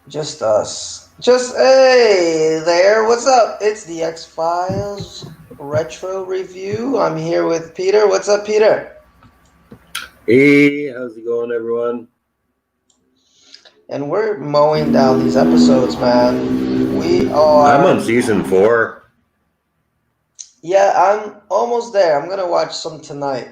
Just us. Just hey there. What's up? It's the X Files retro review. I'm here with Peter. What's up, Peter? Hey, how's it going, everyone? And we're mowing down these episodes, man. We I'm on are. season four. Yeah, I'm almost there. I'm gonna watch some tonight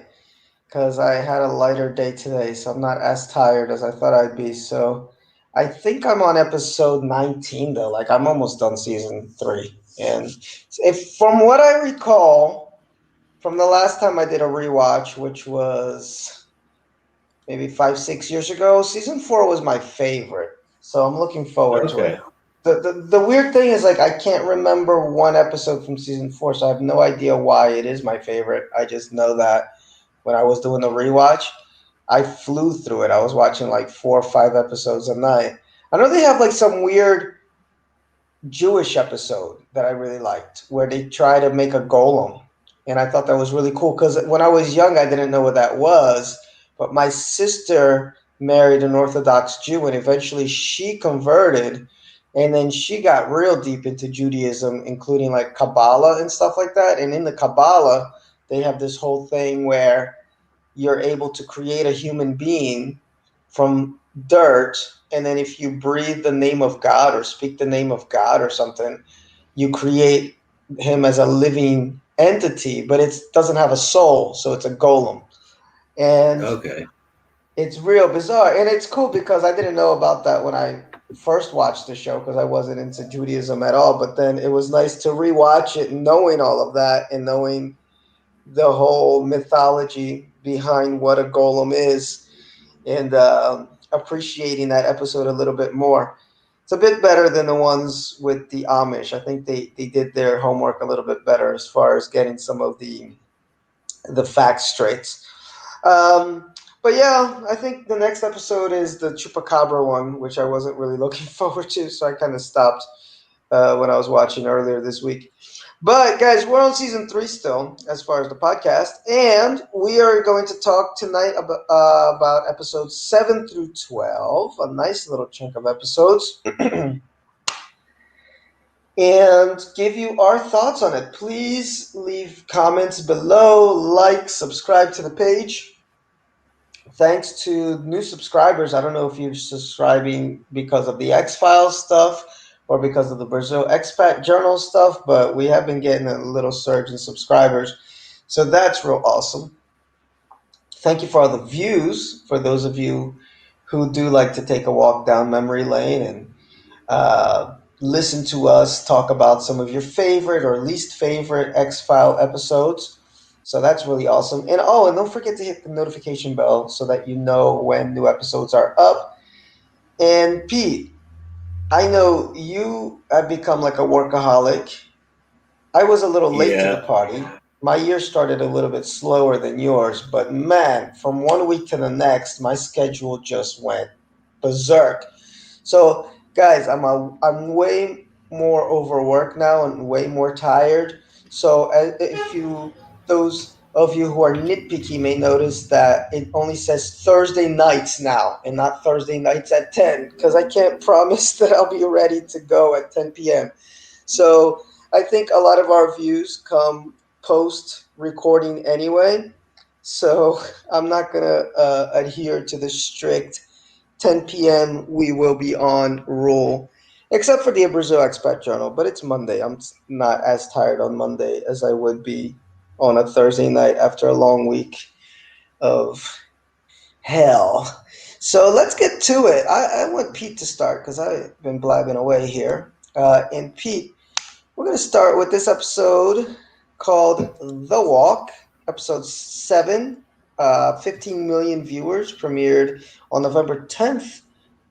because I had a lighter day today, so I'm not as tired as I thought I'd be. So I think I'm on episode 19 though. Like I'm almost done season three. And if from what I recall, from the last time I did a rewatch, which was maybe 5, 6 years ago, season four was my favorite. So I'm looking forward to Okay. it. The weird thing is like I can't remember one episode from season four, so I have no idea why it is my favorite. I just know that when I was doing the rewatch, I flew through it. I was watching like 4 or 5 episodes a night. I know they have like some weird Jewish episode that I really liked where they try to make a golem. And I thought that was really cool because when I was young, I didn't know what that was. But my sister married an Orthodox Jew and eventually she converted. And then she got real deep into Judaism, including like Kabbalah and stuff like that. And in the Kabbalah, they have this whole thing where you're able to create a human being from dirt, and then if you breathe the name of God or speak the name of God or something, you create him as a living entity, but it doesn't have a soul, so it's a golem. And Okay. it's real bizarre, and it's cool because I didn't know about that when I first watched the show because I wasn't into Judaism at all. But then it was nice to rewatch it, knowing all of that and knowing the whole mythology behind what a golem is, and appreciating that episode a little bit more. It's a bit better than the ones with the Amish. I think they did their homework a little bit better as far as getting some of the facts straight. Um, but yeah, I think the next episode is the Chupacabra one, which I wasn't really looking forward to, so I kind of stopped when I was watching earlier this week. But guys, we're on season three still, as far as the podcast, and we are going to talk tonight about episodes 7 through 12, a nice little chunk of episodes, and give you our thoughts on it. Please leave comments below, like, subscribe to the page. Thanks to new subscribers. I don't know if you're subscribing because of the X Files stuff or because of the Brazil Expat Journal stuff, but we have been getting a little surge in subscribers. So that's real awesome. Thank you for all the views for those of you who do like to take a walk down memory lane and listen to us talk about some of your favorite or least favorite X File episodes. So that's really awesome. And oh, and don't forget to hit the notification bell so that you know when new episodes are up. And Pete, I know you have become like a workaholic. I was a little late to the Yeah. party. My year started a little bit slower than yours, but man, from one week to the next, my schedule just went berserk. So, guys, I'm way more overworked now and way more tired. So, if you those of you who are nitpicky may notice that it only says Thursday nights now and not Thursday nights at 10 because I can't promise that I'll be ready to go at 10 p.m. So, I think a lot of our views come post recording anyway. So, I'm not going to adhere to the strict 10 p.m. we will be on rule, except for the Brazil Expat Journal. But it's Monday. I'm not as tired on Monday as I would be on a Thursday night after a long week of hell. So let's get to it. I want Pete to start because I've been blabbing away here. And Pete, we're going to start with this episode called The Walk, episode 7. 15 million viewers, premiered on November 10th,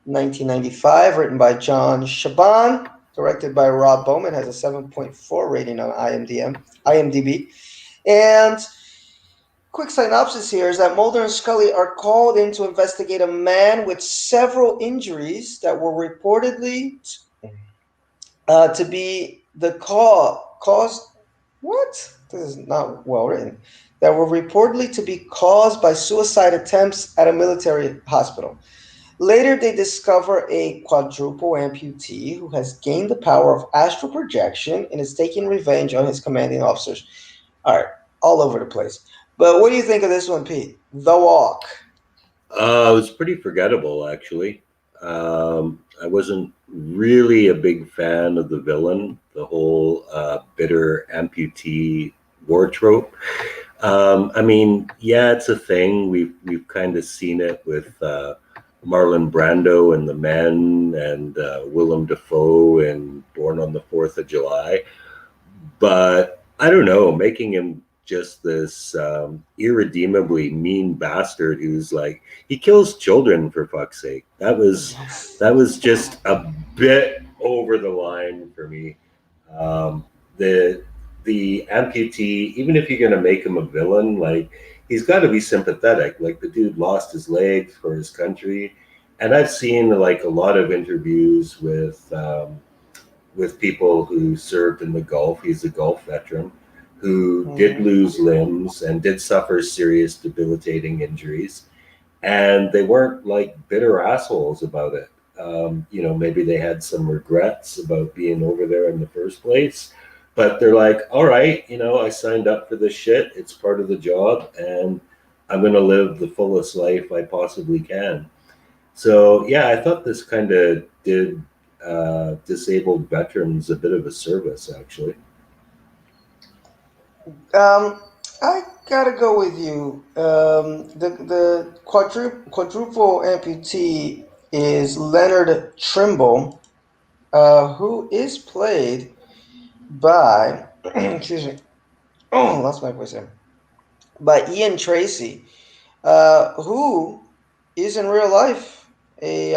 1995, written by John Shaban, directed by Rob Bowman, has a 7.4 rating on IMDb. And quick synopsis here is that Mulder and Scully are called in to investigate a man with several injuries that were reportedly to be the cause. What? This is not well written. That were reportedly to be caused by suicide attempts at a military hospital. Later, they discover a quadruple amputee who has gained the power of astral projection and is taking revenge on his commanding officers. All right, all over the place. But what do you think of this one, Pete? The Walk. It was pretty forgettable, actually. I wasn't really a big fan of the villain, the whole bitter amputee war trope. I mean, yeah, it's a thing. We've kind of seen it with Marlon Brando and the Men, and Willem Dafoe and Born on the July 4th. But I don't know, making him just this irredeemably mean bastard who's like he kills children for fuck's sake. Yes. That was just a bit over the line for me. Um, the the amputee, even if you're gonna make him a villain, like he's got to be sympathetic. Like the dude lost his legs for his country, and I've seen like a lot of interviews with people who served in the Gulf. He's a Gulf veteran who did Mhm. lose limbs and did suffer serious debilitating injuries. And they weren't like bitter assholes about it. Maybe they had some regrets about being over there in the first place. But they're like, all right, I signed up for this shit. It's part of the job. And I'm going to live the fullest life I possibly can. So yeah, I thought this kind of did disabled veterans a bit of a service, actually. Um, I gotta go with you. The quadruple amputee is Leonard Trimble, who is played by excuse me, oh, lost my voice here, by Ian Tracy, who is in real life a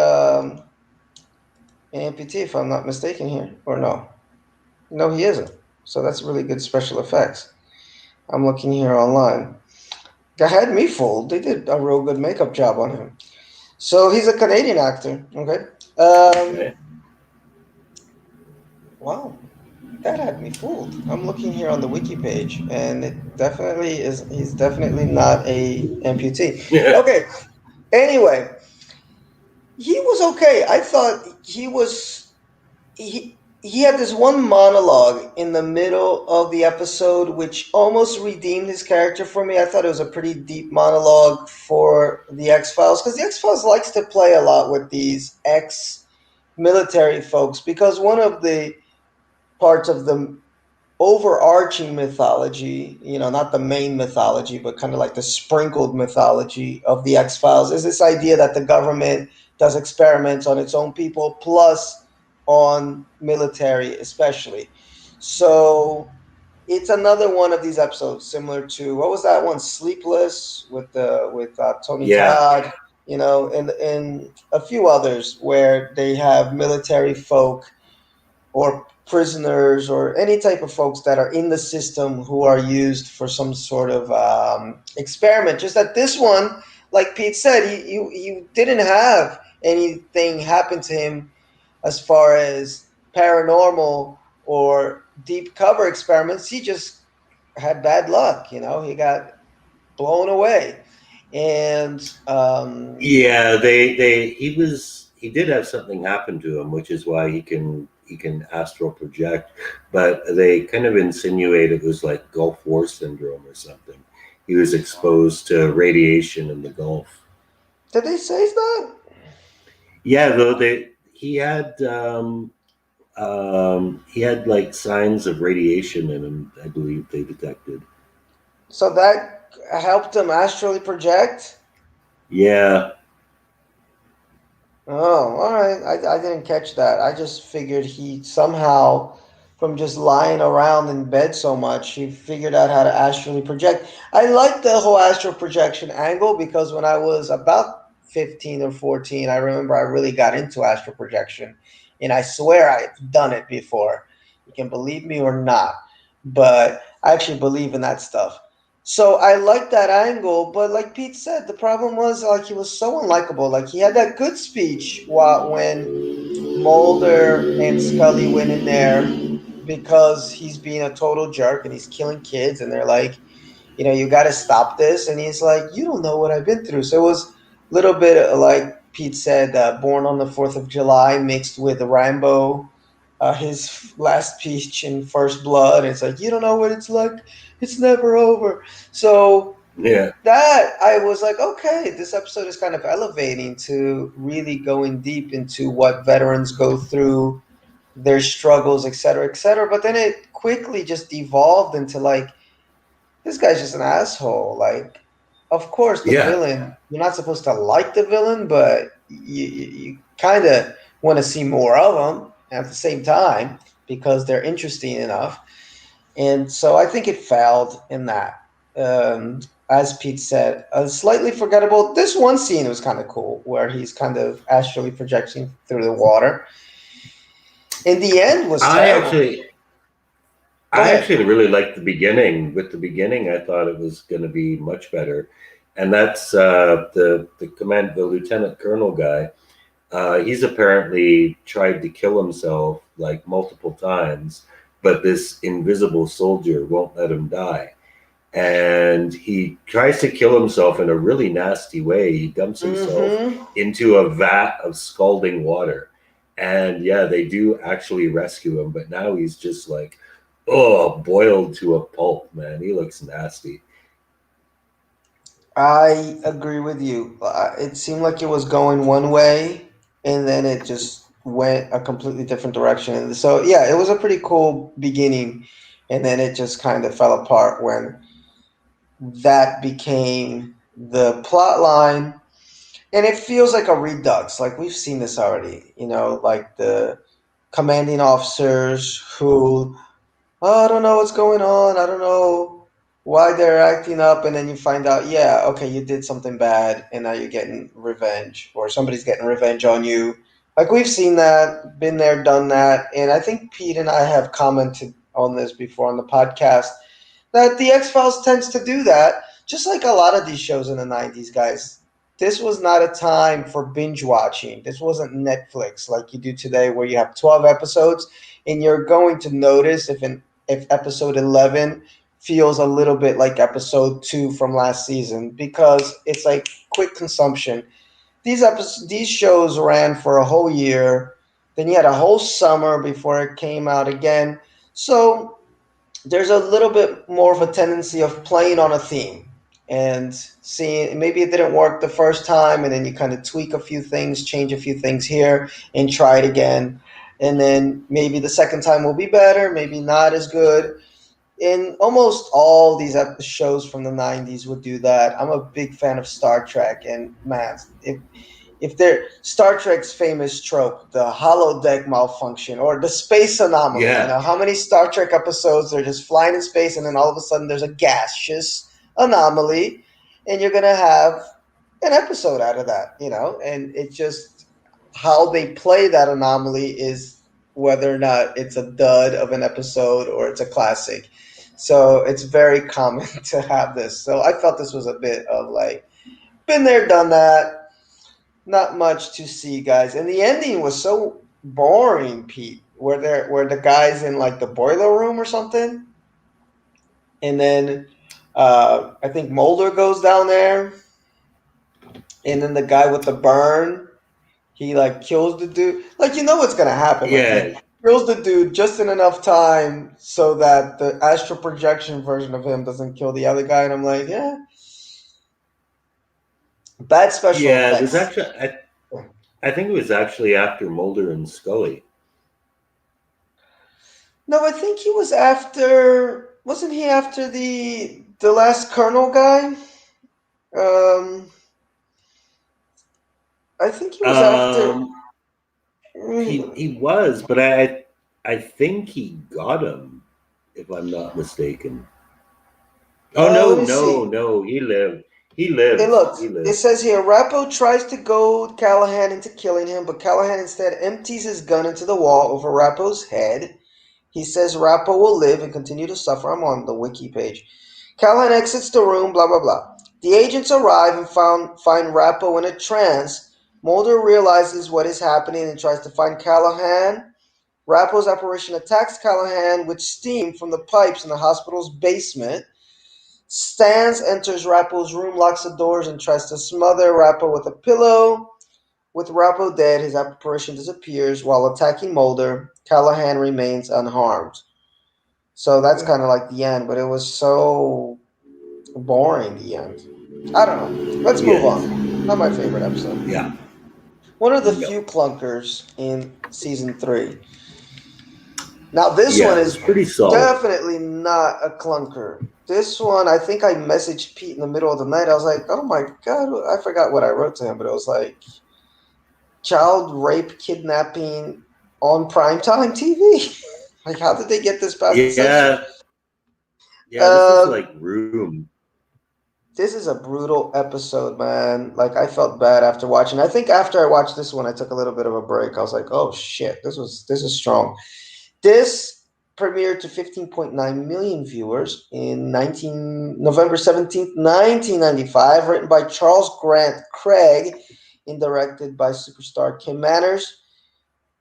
amputee, if I'm not mistaken here, or no, no, he isn't. So that's really good special effects. I'm looking here online. That had me fooled. They did a real good makeup job on him. So he's a Canadian actor. Okay. Um, Okay. wow, that had me fooled. I'm looking here on the wiki page, and it definitely is. He's definitely not a amputee. Yeah. Okay. Anyway, he was okay. I thought he was. He had this one monologue in the middle of the episode which almost redeemed his character for me. I thought it was a pretty deep monologue for the X-Files, because the X-Files likes to play a lot with these ex-military folks, because one of the parts of the overarching mythology, not the main mythology, but kind of like the sprinkled mythology of the X Files, is this idea that the government does experiments on its own people, plus on military, especially. So it's another one of these episodes, similar to what was that one, Sleepless, with Tony Yeah. Todd, and a few others where they have military folk or prisoners or any type of folks that are in the system who are used for some sort of experiment. Just that this one, like Pete said, he didn't have anything happen to him as far as paranormal or deep cover experiments. He just had bad luck. He got blown away. And Yeah, he did have something happen to him, which is why he can astral project. But they kind of insinuate it was like Gulf War syndrome or something. He was exposed to radiation in the Gulf. did they say that? Yeah, though they he had like signs of radiation in him. I believe they detected. So that helped him astrally project? Yeah, Oh, all right. I didn't catch that. I just figured he somehow, from just lying around in bed so much, he figured out how to astrally project. I like the whole astral projection angle because when I was about 15 or 14, I remember I really got into astral projection. And I swear I've done it before. You can believe me or not, but I actually believe in that stuff. So I like that angle, but like Pete said, the problem was like he was so unlikable. Like he had that good speech when Mulder and Scully went in there because he's being a total jerk and he's killing kids, and they're like, you got to stop this, and he's like, you don't know what I've been through. So it was a little bit like Pete said, "Born on the 4th of July" mixed with Rambo, his last speech in First Blood. It's like, you don't know what it's like. It's never over. So Yeah. that I was like, okay, this episode is kind of elevating to really going deep into what veterans go through, their struggles, et cetera, et cetera. But then it quickly just devolved into like, this guy's just an asshole. Like, of course, the Yeah. villain, you're not supposed to like the villain, but you kind of want to see more of them at the same time because they're interesting enough. And so I think it failed in that. As Pete said, slightly forgettable. This one scene was kind of cool where he's kind of astrally projecting through the water. In the end was I terrible. actually Go I ahead. actually really liked the beginning. With the beginning, I thought it was going to be much better, and that's the lieutenant colonel guy. He's apparently tried to kill himself like multiple times, but this invisible soldier won't let him die. And he tries to kill himself in a really nasty way. He dumps himself Mm-hmm. into a vat of scalding water. And yeah, they do actually rescue him, but now he's just like, oh, boiled to a pulp, man. He looks nasty. I agree with you. It seemed like it was going one way, and then it just went a completely different direction. And so, yeah, it was a pretty cool beginning, and then it just kind of fell apart when that became the plot line. And it feels like a redux. Like we've seen this already, like the commanding officers who, oh, I don't know what's going on. I don't know why they're acting up. And then you find out, yeah, okay, you did something bad and now you're getting revenge or somebody's getting revenge on you. Like we've seen that, been there, done that. And I think Pete and I have commented on this before on the podcast that the X Files tends to do that, just like a lot of these shows in the 90s, guys. This was not a time for binge watching. This wasn't Netflix like you do today, where you have 12 episodes, and you're going to notice if episode 11 feels a little bit like episode 2 from last season because it's like quick consumption. These shows ran for a whole year. Then you had a whole summer before it came out again. So there's a little bit more of a tendency of playing on a theme and seeing maybe it didn't work the first time and then you kind of tweak a few things, change a few things here and try it again, and then maybe the second time will be better, maybe not as good. In almost all these shows from the 90s would do that. I'm a big fan of Star Trek, and man, if they're Star Trek's famous trope, the holodeck malfunction or the space anomaly. Yeah. How many Star Trek episodes they're just flying in space and then all of a sudden there's a gaseous anomaly, and you're gonna have an episode out of that. And it's just how they play that anomaly is whether or not it's a dud of an episode or it's a classic. So it's very common to have this. So I felt this was a bit of like, been there, done that, not much to see, guys. And the ending was so boring, Pete. Where the guys in like the boiler room or something, and then I think Mulder goes down there, and then the guy with the burn, he like kills the dude. Like what's gonna happen. Like he Yeah. kills the dude just in enough time so that the astral projection version of him doesn't kill the other guy. And I'm like, yeah, bad special Yeah. There's effects. actually, I think it was actually after Mulder and Scully. No, I think he was after. Wasn't he after the last Colonel guy? Um, I think he was after. Um, mm, he was, but I think he got him, if I'm not mistaken. Oh Let no, me no, see. no, he lived. He Hey, lived. look. He It lived. says here, Rappo tries to goad Callahan into killing him, but Callahan instead empties his gun into the wall over Rappo's head. He says Rappo will live and continue to suffer. I'm on the wiki page. Callahan exits the room, blah, blah, blah. The agents arrive and find Rappo in a trance. Mulder realizes what is happening and tries to find Callahan. Rappo's apparition attacks Callahan with steam from the pipes in the hospital's basement. Stans enters Rappo's room, locks the doors, and tries to smother Rappo with a pillow. With Rappo dead, his apparition disappears while attacking Mulder. Callahan remains unharmed. So that's Yeah. kind of like the end, but it was so boring, the end. I don't know. Let's move on. Yes. Not my favorite episode. Yeah. One of the No. few clunkers in season three. Now, this one Yeah, it's is pretty solid. definitely not a clunker. This one, I think I messaged Pete in the middle of the night. I was like, oh my God, I forgot what I wrote to him, but it was like, child rape kidnapping on primetime TV. Like, how did they get this past the censors? Yeah. Yeah, this is Um, like Room. this is a brutal episode, man. Like, I felt bad after watching. I think after I watched this one, I took a little bit of a break. I was like, oh shit, this is strong. This premiered to 15.9 million viewers in November 17th, 1995, written by Charles Grant Craig and directed by superstar Kim Manners.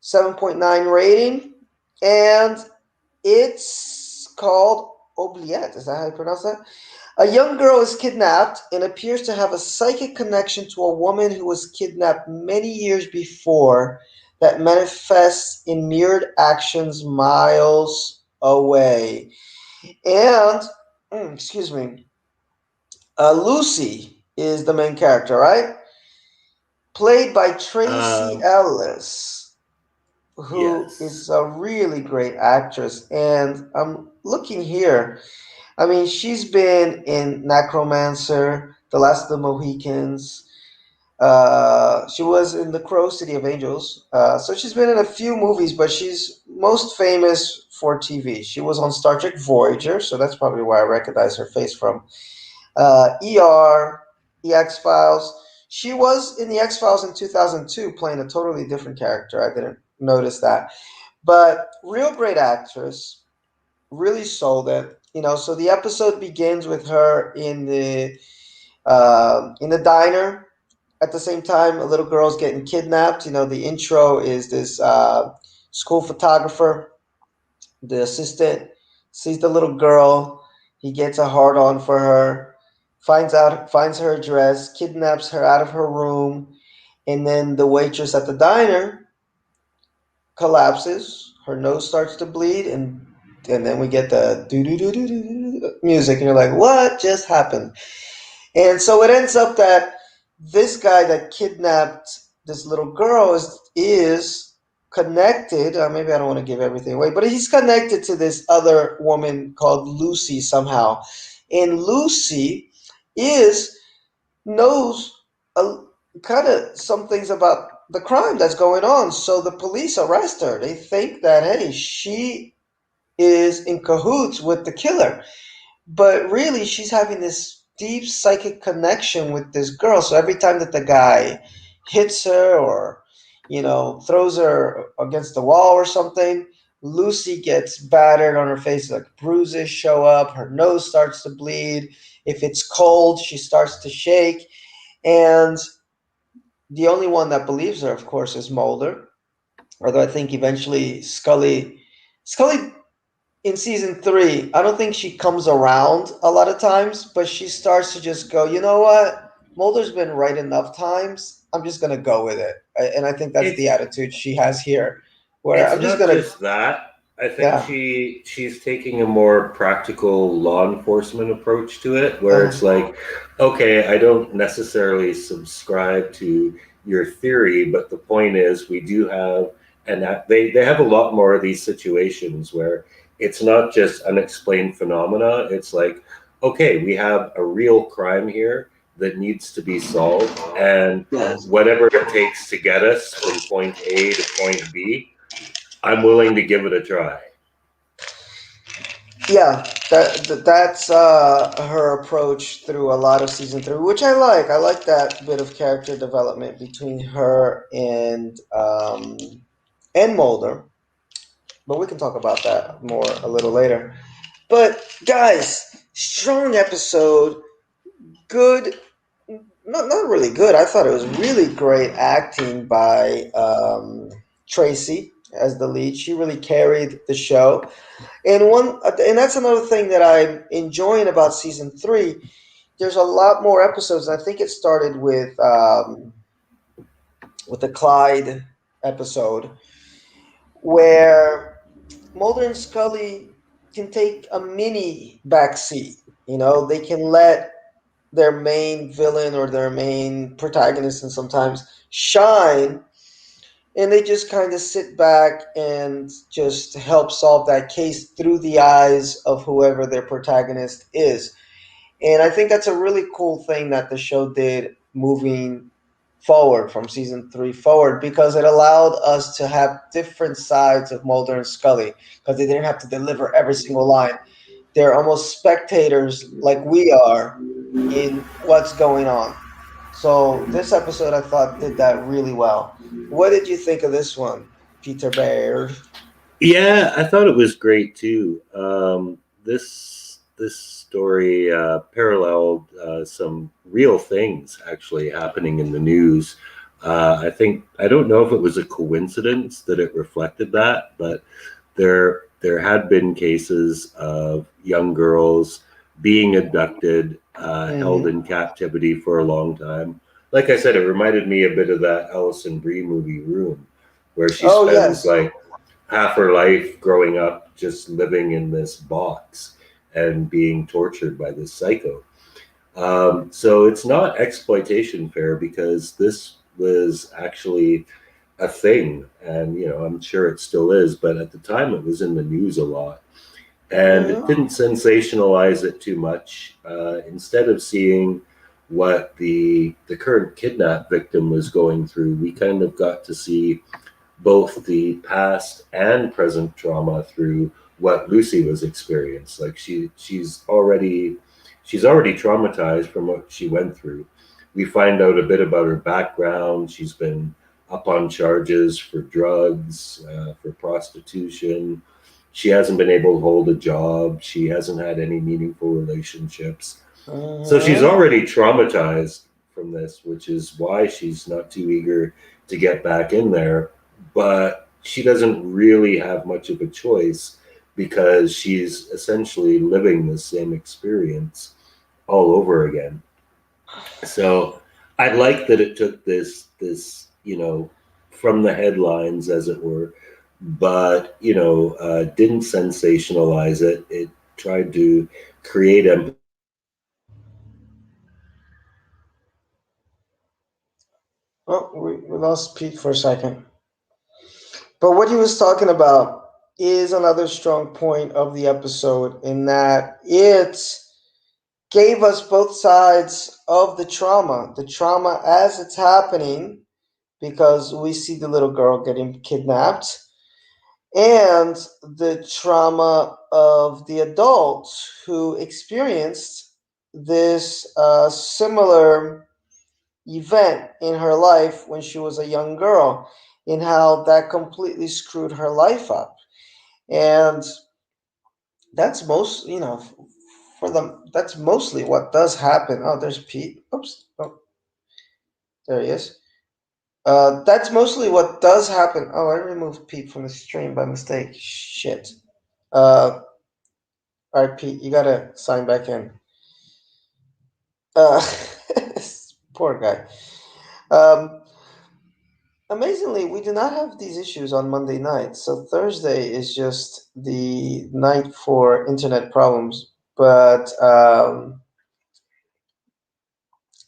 7.9 rating, and it's called Oubliette. Is that how you pronounce that? A young girl is kidnapped and appears to have a psychic connection to a woman who was kidnapped many years before that manifests in mirrored actions miles away. And, excuse me, Lucy is the main character, right? Played by Tracy Um, Ellis, who is yes. a really great actress. And I'm looking here. I mean, she's been in Necromancer, The Last of the Mohicans. She was in The Crow, City of Angels. So she's been in a few movies, but she's most famous for TV. She was on Star Trek Voyager, so that's probably where I recognize her face from. ER, The X Files. She was in The X Files in 2002, playing a totally different character. I didn't notice that. But real great actress, really sold it. You know, so the episode begins with her in the diner. At the same time, a little girl's getting kidnapped. You know, the intro is this school photographer, the assistant, sees the little girl. He gets a hard on for her, finds her address, kidnaps her out of her room, and then the waitress at the diner collapses. Her nose starts to bleed, and then we get the do do do do do music, and you're like, what just happened? And so it ends up that this guy that kidnapped this little girl is connected. Maybe I don't want to give everything away, but he's connected to this other woman called Lucy somehow. And Lucy is knows a, kind of some things about the crime that's going on. So the police arrest her. They think that, hey, she is in cahoots with the killer, but really she's having this deep psychic connection with this girl. So every time that the guy hits her or throws her against the wall or something, Lucy gets battered on her face, like bruises show up, her nose starts to bleed. If it's cold, she starts to shake. And the only one that believes her, of course, is Mulder, although I think eventually Scully in season three, I don't think she comes around a lot of times, but she starts to just go, you know what? Mulder's been right enough times. I'm just gonna go with it, and I think that's the It's attitude she has here, where it's I'm just not gonna, just that. I think yeah, she's taking a more practical law enforcement approach to it, where uh, it's like, okay, I don't necessarily subscribe to your theory, but the point is, we do have, and that they have a lot more of these situations where it's not just unexplained phenomena. It's like, okay, we have a real crime here that needs to be solved, and whatever it takes to get us from point A to point B, I'm willing to give it a try. yeah. That's her approach through a lot of season three, which I like. I like that bit of character development between her and Mulder, but we can talk about that more a little later. But guys, strong episode. Good, not really good. I thought it was really great acting by Tracy as the lead. She really carried the show. And that's another thing that I'm enjoying about season three. There's a lot more episodes. I think it started with with the Clyde episode, where Mulder and Scully can take a mini backseat. You know, they can let their main villain or their main protagonist and sometimes shine, and they just kind of sit back and just help solve that case through the eyes of whoever their protagonist is. And I think that's a really cool thing that the show did moving forward from season three forward, because it allowed us to have different sides of Mulder and Scully, because they didn't have to deliver every single line. They're almost spectators like we are in what's going on. So this episode I thought did that really well. What did you think of this one, Peter Baird? Yeah, I thought it was great too. This story paralleled some real things actually happening in the news. I don't know if it was a coincidence that it reflected that, but there had been cases of young girls being abducted, held Mm-hmm. in captivity for a long time. Like I said, it reminded me a bit of that Alison Brie movie Room, where she Oh spends yes. like half her life growing up just living in this box and being tortured by this psycho. So it's not exploitation fare because this was actually a thing, and I'm sure it still is. But at the time, it was in the news a lot, and it Mm-hmm. didn't sensationalize it too much. Instead of seeing what the current kidnap victim was going through, we kind of got to see both the past and present trauma through what Lucy was experienced. Like she's already traumatized from what she went through. We find out a bit about her background. She's been up on charges for drugs, for prostitution. She hasn't been able to hold a job. She hasn't had any meaningful relationships. So she's Mm-hmm. already traumatized from this, which is why she's not too eager to get back in there. But she doesn't really have much of a choice because she's essentially living the same experience all over again. So I like that it took this from the headlines, as it were, but didn't sensationalize it. It tried to create empathy and Oh, we lost Pete for a second. But what he was talking about is another strong point of the episode, in that it gave us both sides of the trauma as it's happening, because we see the little girl getting kidnapped, and the trauma of the adults who experienced this similar event in her life when she was a young girl, in how that completely screwed her life up. And that's most, for them, that's mostly what does happen. Oh, there's Pete. Oops. Oh, there he is. That's mostly what does happen. Oh, I removed Pete from the stream by mistake. Shit. Uh, all right, Pete, you gotta sign back in. Uh, poor guy. Um, Amazingly, we do not have these issues on Monday night, so Thursday is just the night for internet problems. But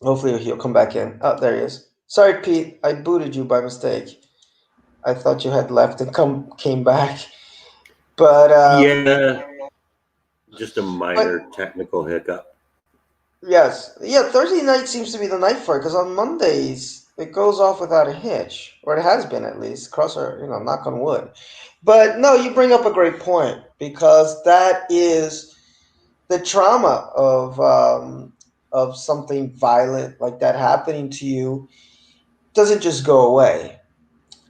hopefully he'll come back in. Oh, there he is. Sorry, Pete, I booted you by mistake. I thought you had left and came back. But yeah, just a but minor technical hiccup. yes, yeah. Thursday night seems to be the night for it, because on Mondays it goes off without a hitch, or it has been at least. Cross our, knock on wood. But no, you bring up a great point, because that is the trauma of something violent like that happening to you doesn't just go away.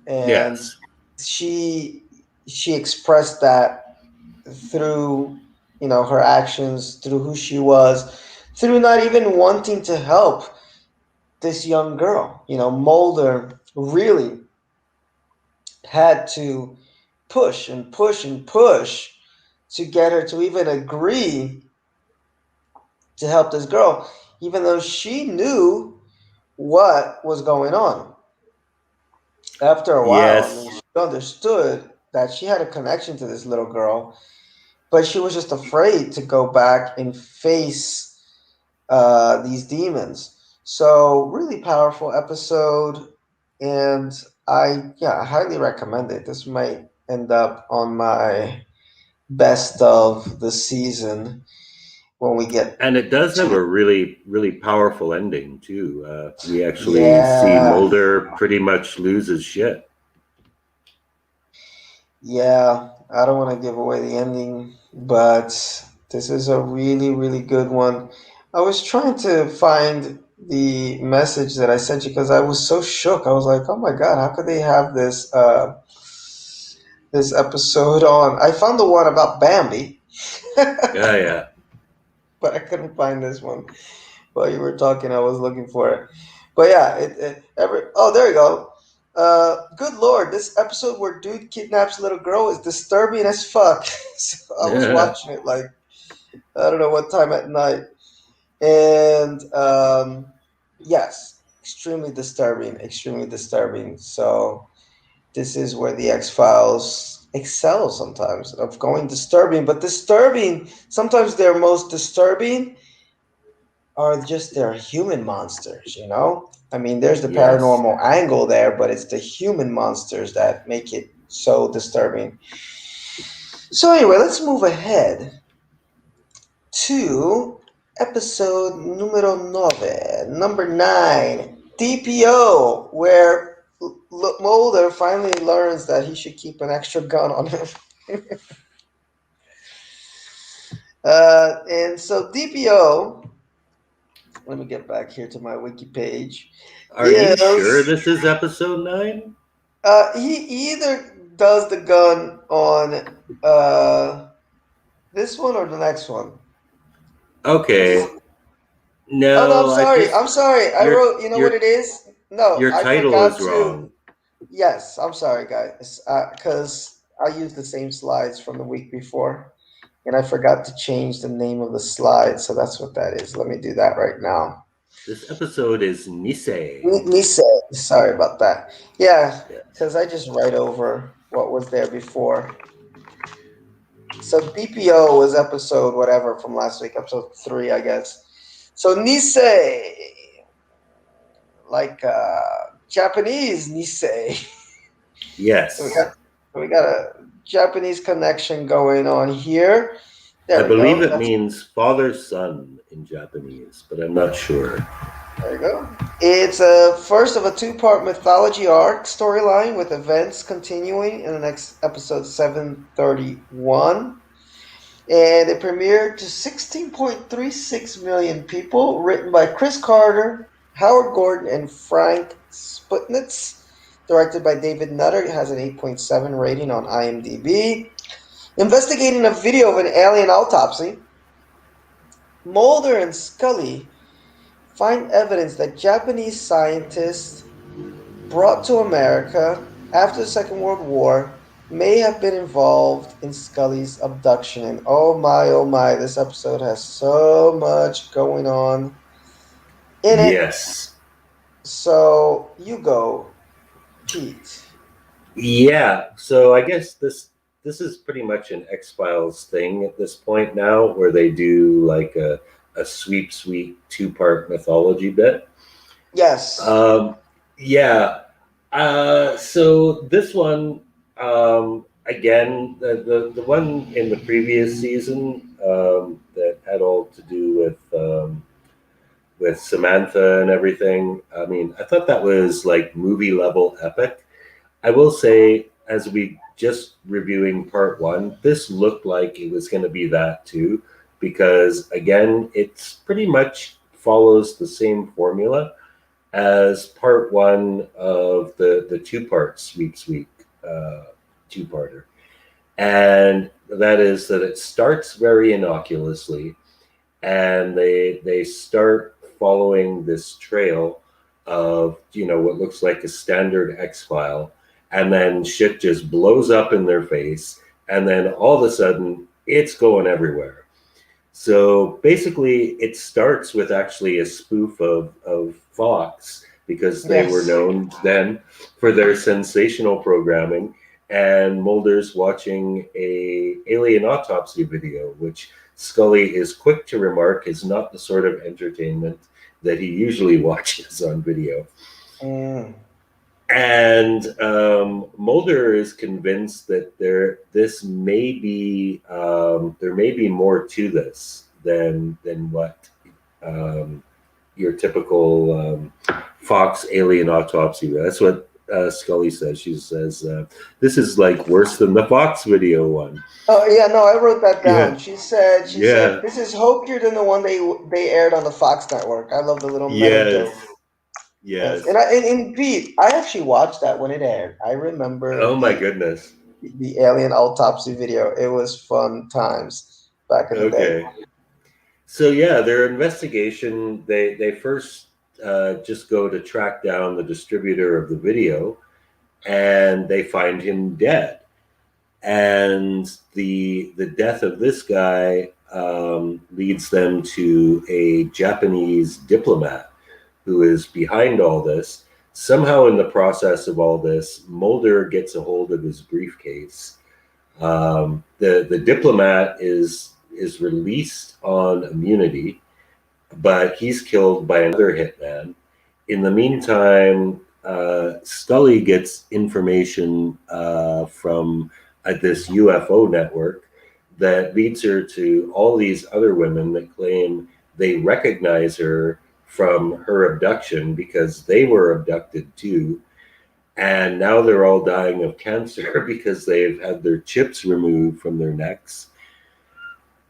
And Yes. she she expressed that through, her actions, through who she was, through not even wanting to help this young girl. Mulder really had to push and push and push to get her to even agree to help this girl, even though she knew what was going on. After a while, I mean, Yes. she understood that she had a connection to this little girl, but she was just afraid to go back and face these demons. So really powerful episode, and I highly recommend it. This might end up on my best of the season when we get And it does have to a really, really powerful ending too. We actually see yeah. Mulder pretty much lose his shit. Yeah, I don't want to give away the ending, but this is a really, really good one. I was trying to find the message that I sent you because I was so shook. I was like, "Oh my God, how could they have this episode on?" I found the one about Bambi, but Yeah, yeah. I couldn't find this one. While you were talking, I was looking for it. But yeah, oh, there you go. Good lord, this episode where dude kidnaps little girl is disturbing as fuck. So I was watching it like I don't know what time at night, and yes, extremely disturbing, extremely disturbing. So this is where the X Files excel sometimes of going disturbing, but disturbing. Sometimes they're most disturbing are just they're human monsters, you know? I mean, there's the Yes. paranormal angle there, but it's the human monsters that make it so disturbing. So, anyway, let's move ahead to episode numero nove, number 9, DPO, where Mulder finally learns that he should keep an extra gun on him. And so, DPO, let me get back here to my wiki page, Are you sure is this is episode 9? he either does the gun on this one or the next one. Okay. Oh no, I'm No, I sorry. I'm just sorry. I your wrote. You know what your it is? No, your I title forgot is to. wrong. Yes, I'm sorry, guys. Because I used the same slides from the week before, and I forgot to change the name of the slide. So that's what that is. Let me do that right now. This episode is Nisei. Nise. Sorry about that. Yeah, Yes. because I just write over what was there before. So DPO was episode whatever from last week, episode 3, I guess. So Nisei, like Japanese Nisei. So we Yes. got a Japanese connection going on here. I There we believe go. it means father's son in Japanese, but I'm not sure. There you go. It's a first of a two-part mythology arc storyline with events continuing in the next episode 731. And it premiered to 16.36 million people, written by Chris Carter, Howard Gordon, and Frank Sputnitz, directed by David Nutter. It has an 8.7 rating on IMDb. Investigating a video of an alien autopsy, Mulder and Scully find evidence that Japanese scientists brought to America after the Second World War may have been involved in Scully's abduction. And oh my, this episode has so much going on in it. Yes. So you go, Pete. Yeah. So I guess this is pretty much an X Files thing at this point now, where they do like a sweep 2-part mythology bit. Yes. Um, yeah. So this one, again, the one in the previous season that had all to do with Samantha and everything. I mean, I thought that was like movie level epic. I will say, as we just reviewing part 1, this looked like it was going to be that too, because again, it's pretty much follows the same formula as part 1 of the 2-part sweep two-parter, and that is that it starts very innocuously, and they start following this trail of what looks like a standard X file, and then shit just blows up in their face, and then all of a sudden it's going everywhere. So basically, it starts with actually a spoof of Fox because they were Yes. known then for their sensational programming. And Mulder's watching a alien autopsy video, which Scully is quick to remark is not the sort of entertainment that he usually watches on video. Mm. And Mulder is convinced that there may be more to this than what um, your typical Fox alien autopsy. That's what Scully says. She says this is like worse than the Fox video one. Oh yeah, no, I wrote that Yeah, down. She said yeah, this is hokier than the one they aired on the Fox network. I love the little meta yes, joke. Yes, yes. and Pete, I actually watched that when it aired. I remember Oh my goodness. the alien autopsy video. It was fun times back in the day. Okay. So yeah, their investigation. They first just go to track down the distributor of the video, and they find him dead. And the death of this guy leads them to a Japanese diplomat who is behind all this. Somehow, in the process of all this, Mulder gets a hold of his briefcase. The diplomat is released on immunity, but he's killed by another hitman. In the meantime, Scully gets information from this UFO network that leads her to all these other women that claim they recognize her from her abduction because they were abducted too. And now they're all dying of cancer because they've had their chips removed from their necks.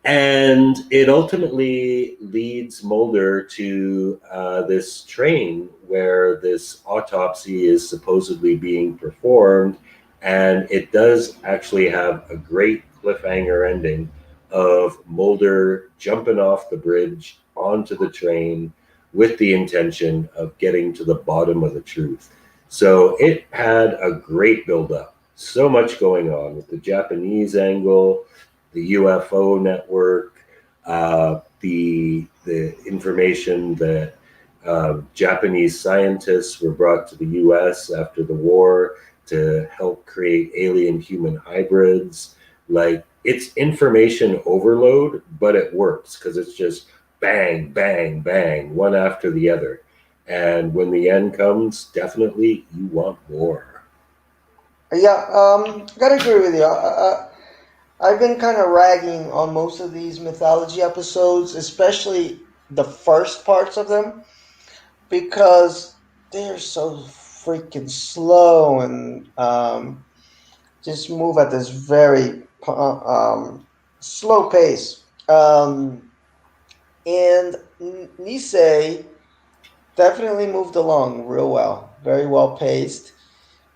And it ultimately leads Mulder to this train where this autopsy is supposedly being performed. And it does actually have a great cliffhanger ending of Mulder jumping off the bridge onto the train with the intention of getting to the bottom of the truth. So it had a great build-up. So much going on with the Japanese angle, the UFO network, the information that Japanese scientists were brought to the U.S. after the war to help create alien human hybrids. Like it's information overload, but it works because it's just bang, bang, bang, one after the other. And when the end comes, definitely you want more. Yeah, gotta agree with you. I've been kind of ragging on most of these mythology episodes, especially the first parts of them, because they're so freaking slow and just move at this very slow pace. And Nisei definitely moved along real well, very well paced.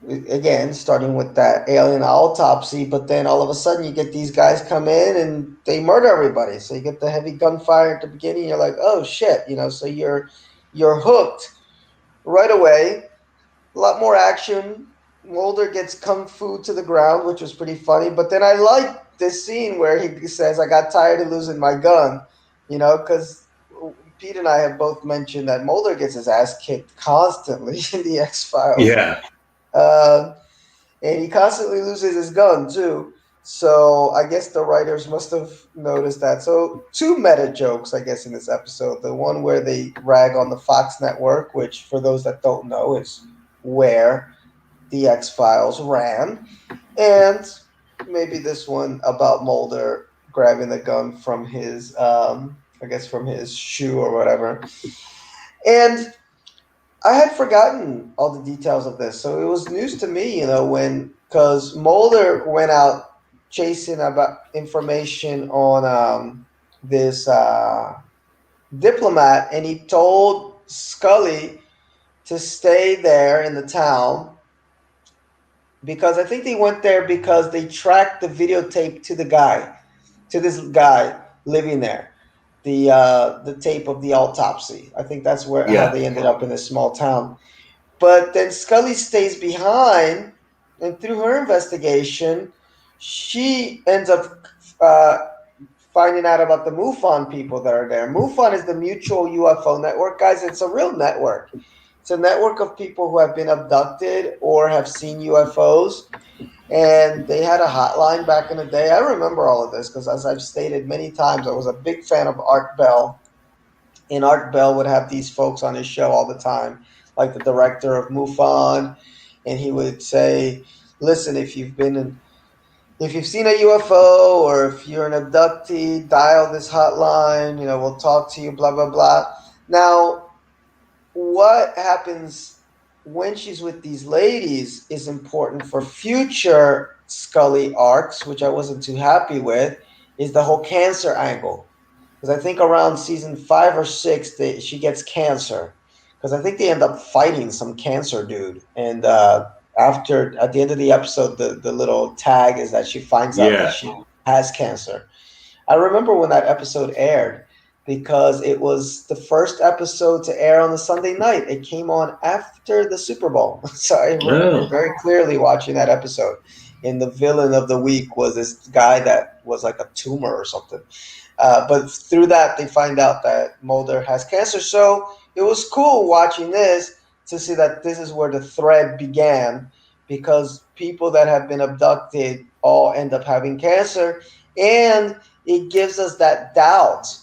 Again, starting with that alien autopsy, but then all of a sudden you get these guys come in and they murder everybody. So you get the heavy gunfire at the beginning. You're like, oh shit, so you're hooked right away. A lot more action. Mulder gets kung fu to the ground, which was pretty funny. But then I like this scene where he says, "I got tired of losing my gun," because Pete and I have both mentioned that Mulder gets his ass kicked constantly in the X Files. Yeah. Uh, and he constantly loses his gun too. So I guess the writers must have noticed that. So two meta jokes, I guess, in this episode. The one where they rag on the Fox network, which for those that don't know is where the X Files ran, and maybe this one about Mulder grabbing the gun from his, I guess, from his shoe or whatever. And I had forgotten all the details of this, so it was news to me, when because Mulder went out chasing about information on this diplomat, and he told Scully to stay there in the town because I think they went there because they tracked the videotape to this guy living there, the tape of the autopsy. I think that's where how Yeah. they ended up in this small town. But then Scully stays behind, and through her investigation, she ends up uh, finding out about the MUFON people that are there. MUFON is the Mutual UFO Network, guys. It's a real network. It's a network of people who have been abducted or have seen UFOs, and they had a hotline back in the day. I remember all of this because, as I've stated many times, I was a big fan of Art Bell, and Art Bell would have these folks on his show all the time, like the director of MUFON, and he would say, "Listen, if you've seen a UFO or if you're an abductee, dial this hotline. We'll talk to you. Blah blah blah." Now, what happens when she's with these ladies is important for future Scully arcs, which I wasn't too happy with, is the whole cancer angle. Because I think around season 5 or 6, she gets cancer. Because I think they end up fighting some cancer dude. And after, at the end of the episode, the little tag is that she finds out that Yeah. she has cancer. I remember when that episode aired because it was the first episode to air on a Sunday night. It came on after the Super Bowl. So I remember Oh. very clearly watching that episode. And the villain of the week was this guy that was like a tumor or something. But through that, they find out that Mulder has cancer. So it was cool watching this to see that this is where the thread began because people that have been abducted all end up having cancer. And it gives us that doubt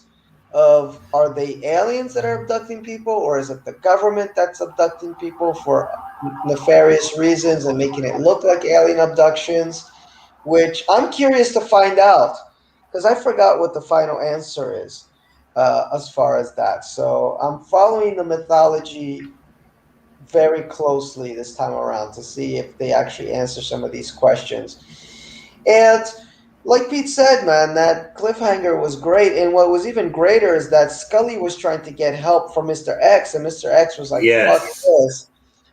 of, are they aliens that are abducting people, or is it the government that's abducting people for nefarious reasons and making it look like alien abductions, which I'm curious to find out because I forgot what the final answer is as far as that. So I'm following the mythology very closely this time around to see if they actually answer some of these questions. And like Pete said, man, that cliffhanger was great. And what was even greater is that Scully was trying to get help from Mr. X, and Mr. X was like, fuck Yes. this.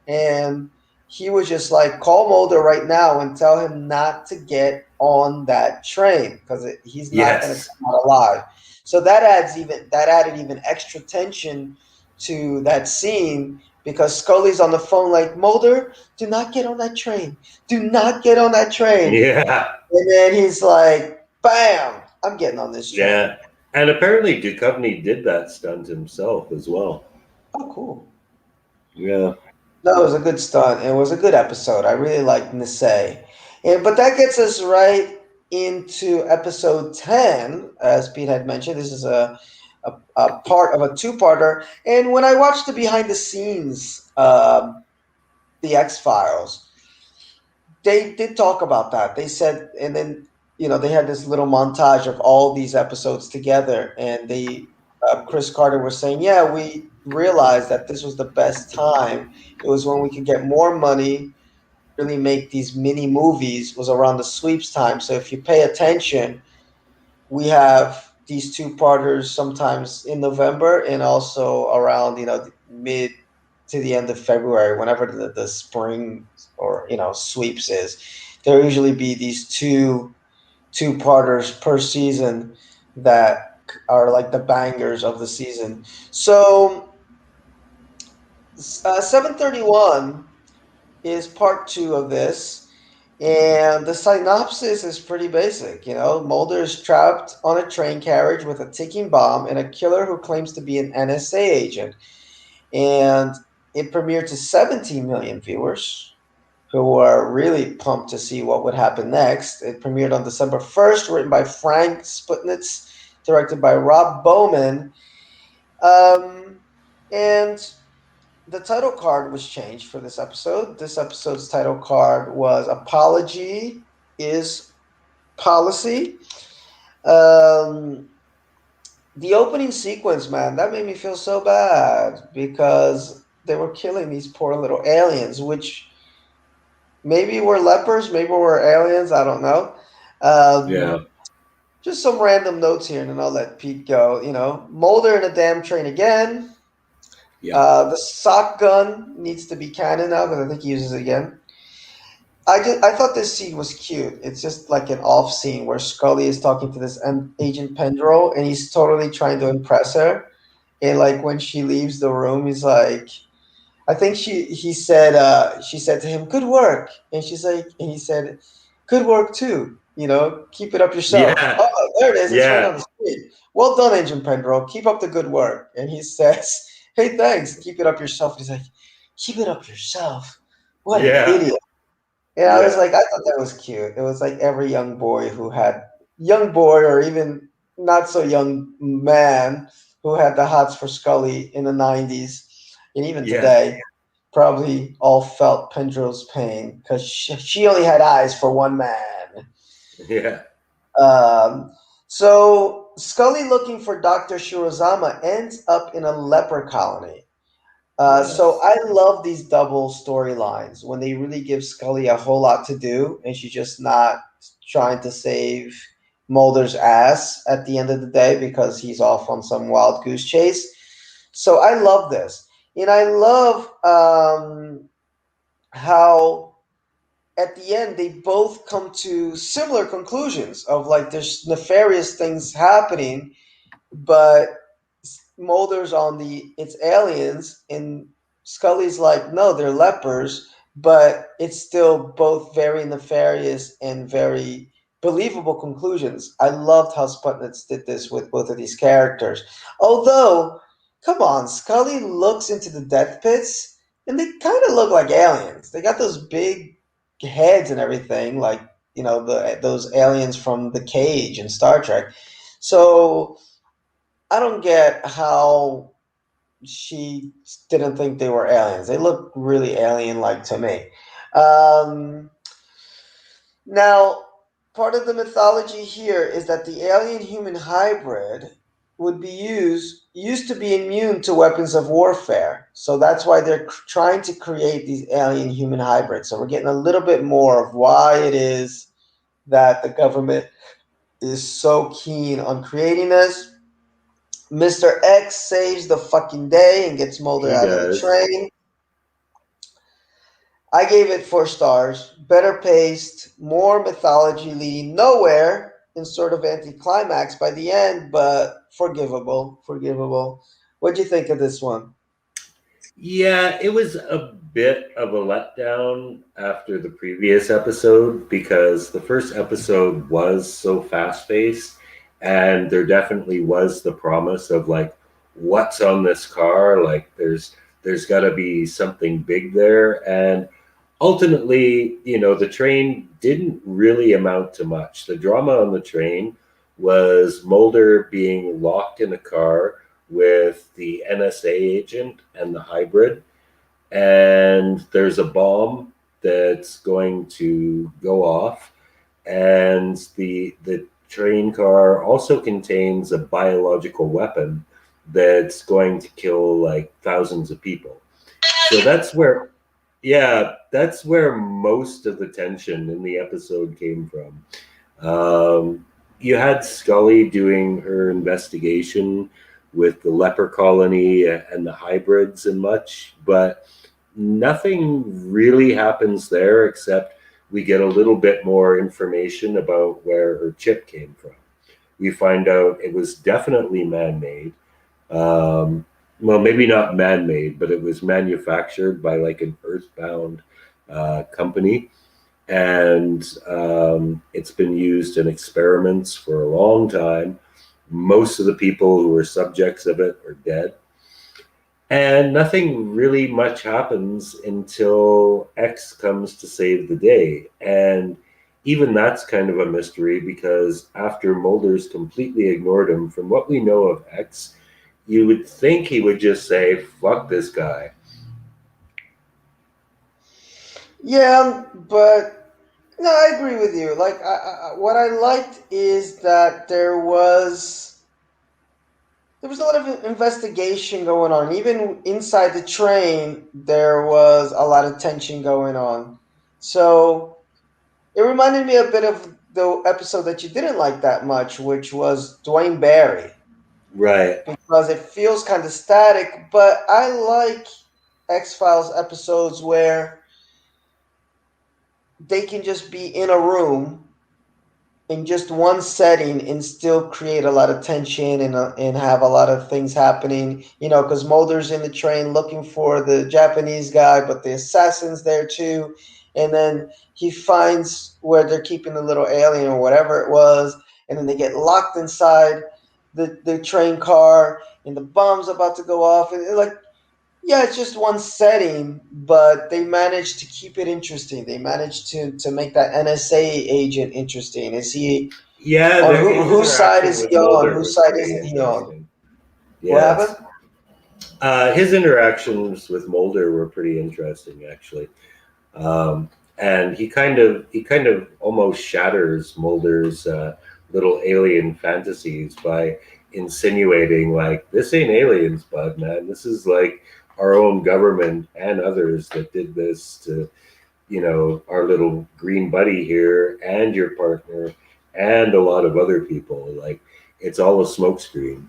And he was just like, call Mulder right now and tell him not to get on that train because he's not going to Yes. come out alive. So that added even extra tension to that scene because Scully's on the phone like, Mulder, do not get on that train. Do not get on that train. Yeah. And then he's like, bam, I'm getting on this train. Yeah. And apparently Duchovny did that stunt himself as well. Oh, cool. Yeah. No, it was a good stunt. It was a good episode. I really liked Nisei. But that gets us right into episode 10, as Pete had mentioned. This is a part of a two-parter. And when I watched the behind the scenes, the X Files, they did talk about that. They said, and then they had this little montage of all these episodes together, and Chris Carter was saying, "Yeah, we realized that this was the best time. It was when we could get more money, really make these mini movies. Was around the sweeps time. So if you pay attention, we have these two parters sometimes in November and also around mid to the end of February, whenever the spring or sweeps is. There usually be these two parters per season that are like the bangers of the season. So 731 is part two of this. And the synopsis is pretty basic. Mulder is trapped on a train carriage with a ticking bomb and a killer who claims to be an NSA agent. And it premiered to 17 million viewers who are really pumped to see what would happen next. It premiered on December 1st, written by Frank Sputnitz, directed by Rob Bowman. Um, and the title card was changed for this episode. This episode's title card was Apology is Policy. Um, the opening sequence, man, that made me feel so bad because they were killing these poor little aliens, which maybe were lepers, maybe were aliens, I don't know. Yeah. Just some random notes here, and then I'll let Pete go. Mulder in a damn train again. Yeah. The sock gun needs to be canon now because I think he uses it again. I thought this scene was cute. It's just like an off scene where Scully is talking to this Agent Pendrell, and he's totally trying to impress her. And like when she leaves the room, he's like, I think she said to him, "Good work," and she's like, and he said, "Good work too. Keep it up yourself." Yeah. Oh, there it is. It's right Yeah. on the screen. Well done, Agent Pendrell. Keep up the good work. And he says, "Hey, thanks. Keep it up yourself." He's like, Keep it up yourself. What an Yeah, idiot. And I was yeah, like, I thought that was cute. It was like every young boy who had, young boy or even not so young man who had the hots for Scully in the 90s and even yeah, today probably all felt Pendrell's pain because she only had eyes for one man. yeah. Um, so Scully looking for Dr. Shirozama ends up in a leper colony. So Yes. I love these double storylines when they really give Scully a whole lot to do and she's just not trying to save Mulder's ass at the end of the day because he's off on some wild goose chase. So I love this. And I love how at the end they both come to similar conclusions of like there's nefarious things happening, but Mulder's on the it's aliens, and Scully's like, no, they're lepers, but it's still both very nefarious and very believable conclusions. I loved how Sputnik did this with both of these characters. Although, come on, Scully looks into the death pits, and they kind of look like aliens. They got those big heads and everything, like those aliens from the Cage in Star Trek. So I don't get how she didn't think they were aliens. They look really alien-like to me. Um, Now, part of the mythology here is that the alien-human hybrid would be used to be immune to weapons of warfare. So that's why they're trying to create these alien-human hybrids. So we're getting a little bit more of why it is that the government is so keen on creating this. Mr. X saves the fucking day and gets Mulder He out of the does. train. I gave it 4 stars. Better paced, more mythology leading nowhere, and sort of anticlimax by the end, but forgivable. Forgivable. What'd you think of this one? Yeah, it was a bit of a letdown after the previous episode because the first episode was so fast paced, and there definitely was the promise of like, what's on this car? Like, there's got to be something big there, and ultimately, the train didn't really amount to much. The drama on the train was Mulder being locked in a car with the NSA agent and the hybrid, and there's a bomb that's going to go off, and the train car also contains a biological weapon that's going to kill like thousands of people. So that's where, yeah, that's where most of the tension in the episode came from. You had Scully doing her investigation with the leper colony and the hybrids and much, but nothing really happens there except we get a little bit more information about where her chip came from. We find out it was definitely man made. Um, well, maybe not man made, but it was manufactured by like an earthbound company. And it's been used in experiments for a long time. Most of the people who were subjects of it are dead. And nothing really much happens until X comes to save the day. And even that's kind of a mystery because after Mulder's completely ignored him, from what we know of X, you would think he would just say, fuck this guy. Yeah, but no, I agree with you. Like, what I liked is that there was a lot of investigation going on. Even inside the train, there was a lot of tension going on. So it reminded me a bit of the episode that you didn't like that much, which was Dwayne Barry, Right. because it feels kind of static. But I like X Files episodes where they can just be in a room in just one setting and still create a lot of tension and have a lot of things happening. Because Mulder's in the train looking for the Japanese guy, but the assassin's there too. And then he finds where they're keeping the little alien or whatever it was. And then they get locked inside the train car, and the bomb's about to go off. And like, Yeah, it's just one setting, but they managed to keep it interesting. They managed to make that NSA agent interesting. Is he Yeah, on his whose side interaction is with he on? Mulder Whose was side pretty isn't he on? interesting. What happened? Yes. His interactions with Mulder were pretty interesting, actually. Um, and he kind of almost shatters Mulder's little alien fantasies by insinuating like this ain't aliens, bud, man. This is like our own government and others that did this to our little green buddy here and your partner and a lot of other people. Like it's all a smokescreen.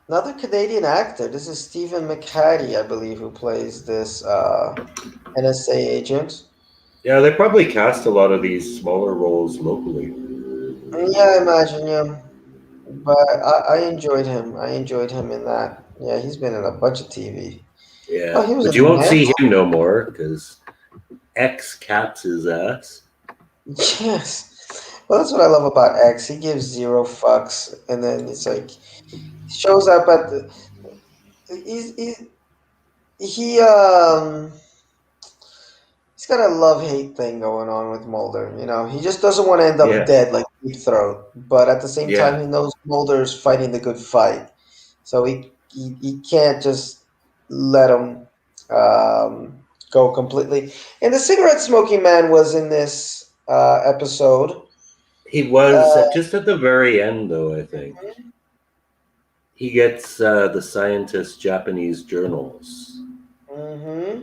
Another Canadian actor. This is Stephen McHattie, I believe, who plays this NSA agent. Yeah, they probably cast a lot of these smaller roles locally. Yeah, I imagine, yeah. But I enjoyed him. I enjoyed him in that. Yeah, he's been in a bunch of TV. Oh, Yeah, he was but in you The won't see Mantle. him no more because X caps his ass. Yes. Well, that's what I love about X. He gives zero fucks, and then it's like shows up at the. He's, he he's got a love hate thing going on with Mulder. You know, he just doesn't want to end up Yeah, dead like Deep Throat, but at the same yeah. time, he knows Mulder's fighting the good fight, so he can't just let him um, go completely. And the cigarette smoking man was in this episode. He was Uh, just at the very end, though. I think he gets the scientist's Japanese journals. hmm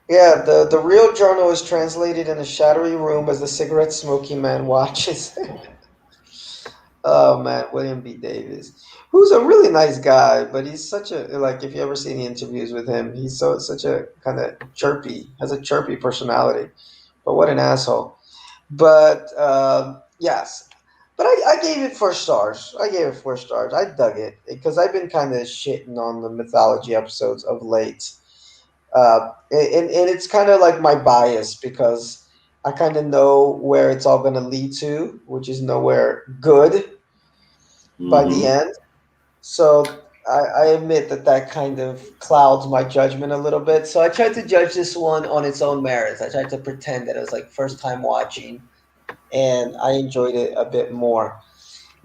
Yeah, the real journal is translated in a shadowy room as the cigarette smoking man watches. Oh man, William B. Davis, who's a really nice guy, but he's such a like if you ever see the interviews with him, he's such a kind of chirpy, has a chirpy personality. But what an asshole. But yes, but I gave it 4 stars. I gave it 4 stars. I dug it because I've been kind of shitting on the mythology episodes of late. And it's kind of like my bias because I kind of know where it's all going to lead to, which is nowhere good by the Hmm. end. So I admit that that kind of clouds my judgment a little bit. So I tried to judge this one on its own merits. I tried to pretend that it was like first time watching, and I enjoyed it a bit more.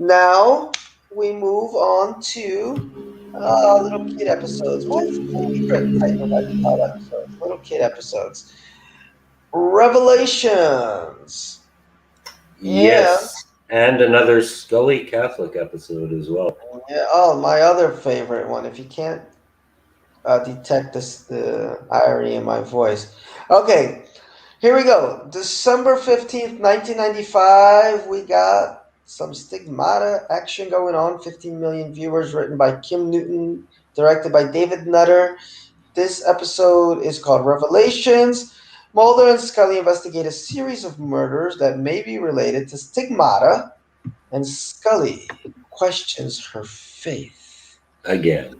Now we move on to little kid episodes. My favorite type of episodes, little kid episodes. Revelations. Yeah, Yes, and another Scully Catholic episode as well. yeah. Oh, my other favorite one. If you can't detect this, the irony in my voice. Okay, here we go. December 15th, 1995. We got some stigmata action going on. 15 million viewers, written by Kim Newton, directed by David Nutter. This episode is called Revelations. Mulder and Scully investigate a series of murders that may be related to stigmata, and Scully questions her faith. Again.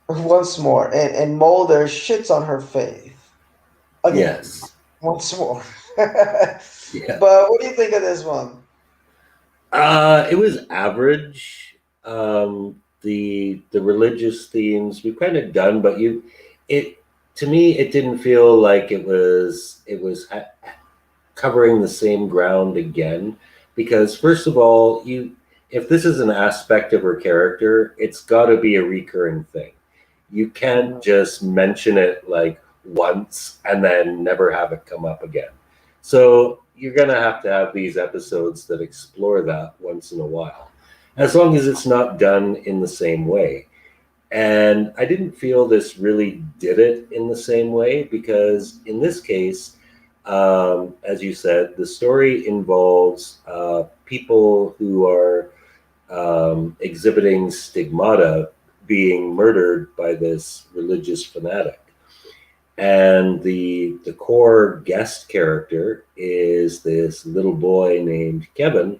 Once more, and Mulder shits on her faith again. Yes. Once more. But Yeah. what do you think of this one? It was average. The religious themes we've kind of done, but it to me it didn't feel like it was covering the same ground again. Because first of all, if this is an aspect of her character, it's got to be a recurring thing. You can't Mhm. just mention it like once and then never have it come up again. So you're going to have these episodes that explore that once in a while, as long as it's not done in the same way. And I didn't feel this really did it in the same way because in this case, as you said, the story involves people who are exhibiting stigmata being murdered by this religious fanatic. And the core guest character is this little boy named Kevin,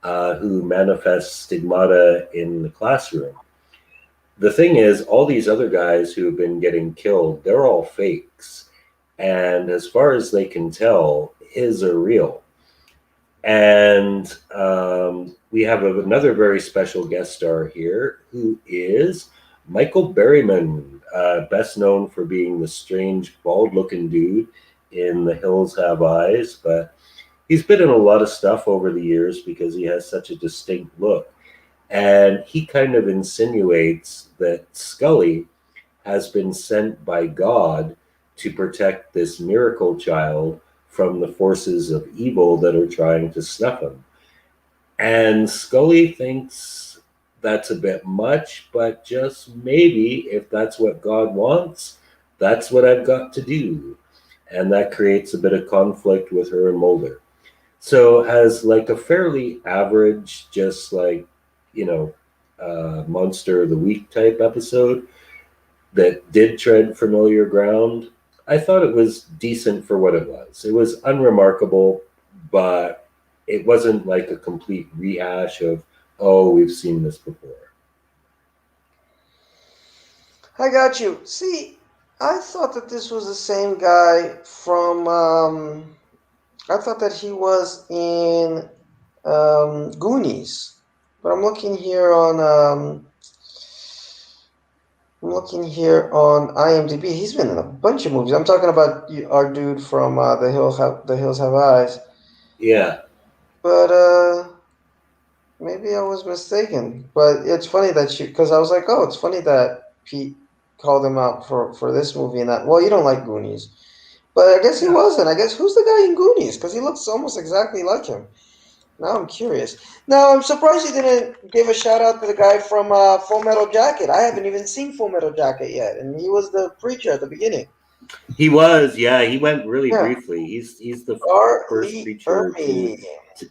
who manifests stigmata in the classroom. The thing is, all these other guys who have been getting killed, they're all fakes. And as far as they can tell, his are real. And we have another very special guest star here who is Michael Berryman, best known for being the strange, bald looking dude in The Hills Have Eyes, but he's been in a lot of stuff over the years because he has such a distinct look. And he kind of insinuates that Scully has been sent by God to protect this miracle child from the forces of evil that are trying to snuff him. And Scully thinks that's a bit much, but just maybe if that's what God wants, that's what I've got to do. And that creates a bit of conflict with her and Mulder. So has like a fairly average, just like, you know, Monster of the Week type episode that did tread familiar ground. I thought it was decent for what it was. It was unremarkable, but it wasn't like a complete rehash of, oh, we've seen this before. I got you. See, I thought that this was the same guy from. I thought that he was in Goonies, but I'm looking here on. I'm looking here on IMDb. He's been in a bunch of movies. I'm talking about our dude from The Hills Have Eyes. Yeah, But maybe I was mistaken. But it's funny that you, because I was like, oh, it's funny that Pete called him out for this movie and that. Well, you don't like Goonies, but I guess he yeah. wasn't. I guess who's the guy in Goonies? Because he looks almost exactly like him. Now I'm curious. Now I'm surprised you didn't give a shout out to the guy from Full Metal Jacket. I haven't even seen Full Metal Jacket yet, and he was the preacher at the beginning. He was, yeah. He went really Yeah, briefly. He's the R. first Lee preacher Ermey. to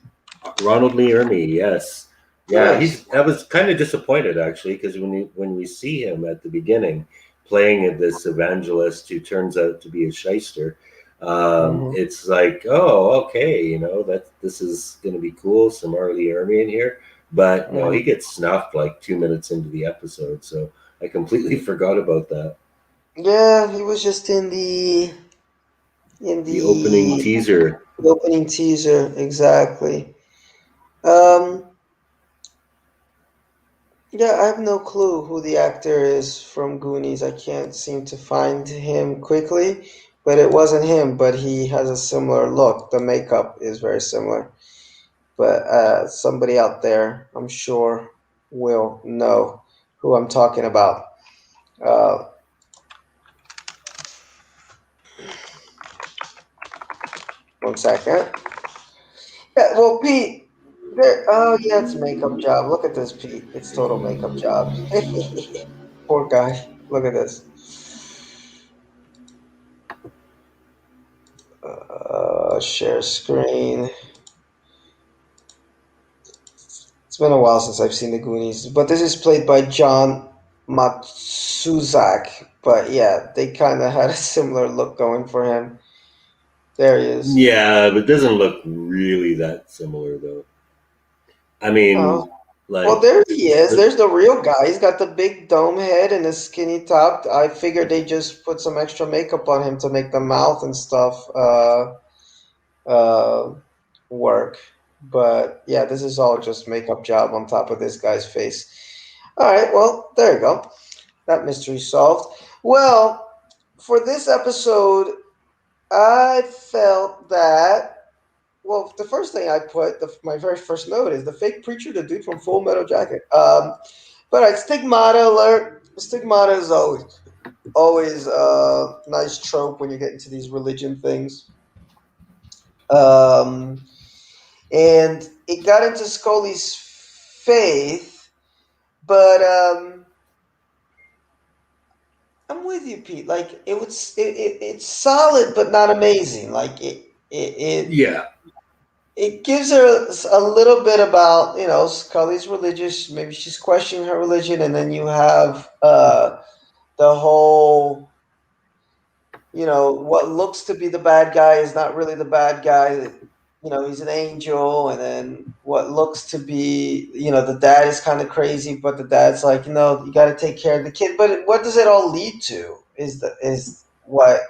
Ronald Lee Ermey. Yes, yeah. Nice. He's. I was kind of disappointed actually because when we see him at the beginning playing this evangelist who turns out to be a shyster, Hmm. it's like, oh, okay, that this is going to be cool. Some R. Lee Ermey in here, but no, he Hmm. gets snuffed like 2 minutes into the episode. So I completely forgot about that. Yeah, he was just in The opening the teaser. opening teaser, exactly. Um, yeah, I have no clue who the actor is from Goonies. I can't seem to find him quickly, but it wasn't him, but he has a similar look. The makeup is very similar. But somebody out there, I'm sure, will know who I'm talking about. Uh, One second. Yeah, well, Pete, there. Oh, yeah, it's a makeup job. Look at this, Pete. It's total makeup job. Poor guy. Look at this. Share screen. It's been a while since I've seen the Goonies, but this is played by John Matsuzak. But yeah, they kind of had a similar look going for him. There he is. Yeah, but it doesn't look really that similar though. I Oh, mean, well, like, there he is. the, There's the real guy. He's got the big dome head and the skinny top. I figured they just put some extra makeup on him to make the mouth and stuff uh, work. But yeah, this is all just makeup job on top of this guy's face. All right, well, there you go. That mystery solved. Well, for this episode, I felt that. Well, the first thing I put, my very first note is the fake preacher, the dude from Full Metal Jacket. But stigmata alert. Stigmata is always a nice trope when you get into these religion things. Um, and it got into Scully's faith, but I'm with you, Pete. Like it's solid, but not amazing. Like yeah, it gives her a little bit about Scully's religious. Maybe she's questioning her religion, and then you have the whole what looks to be the bad guy is not really the bad guy. He's an angel, and then what looks to be the dad is kind of crazy, but the dad's like, you got to take care of the kid. But what does it all lead to is what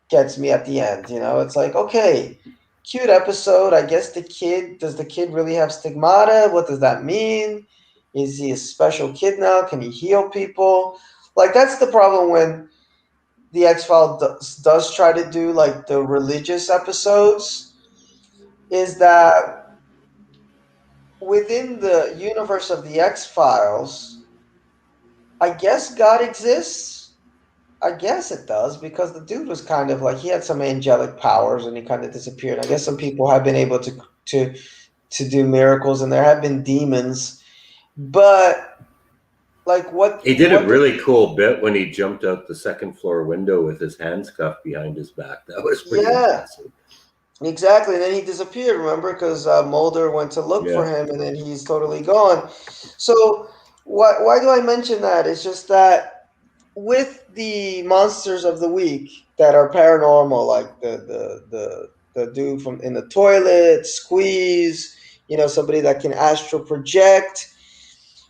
gets me at the end. It's like, okay, cute episode. I guess does the kid really have stigmata? What does that mean? Is he a special kid now? Can he heal people? Like that's the problem when the X File does try to do like the religious episodes, is that within the universe of the X Files, I guess God exists. I guess it does because the dude was kind of like he had some angelic powers and he kind of disappeared. I guess some people have been able to to do miracles and there have been demons, but like He did a what does really cool bit when he jumped out the second floor window with his hands cuffed behind his back. That was pretty yeah, impressive. exactly. And then he disappeared, remember? Because Mulder went to look for Yeah. him, and then he's totally gone. So, why do I mention that? It's just that with the monsters of the week that are paranormal, like the dude from in the toilet, Squeeze, somebody that can astral project.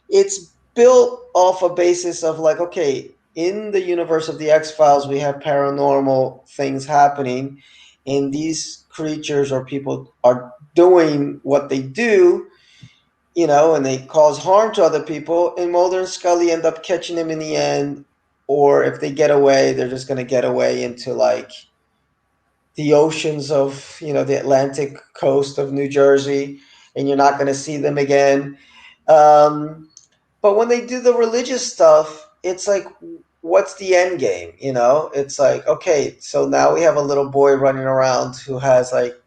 It's built off a basis of like, okay, in the universe of the X Files, we have paranormal things happening, and these creatures or people are doing what they do, and they cause harm to other people. And Mulder and Scully end up catching them in the end, or if they get away, they're just going to get away into like the oceans of, the Atlantic coast of New Jersey, and you're not going to see them again. Um, but when they do the religious stuff, it's like, what's the end game? It's like, okay, so now we have a little boy running around who has like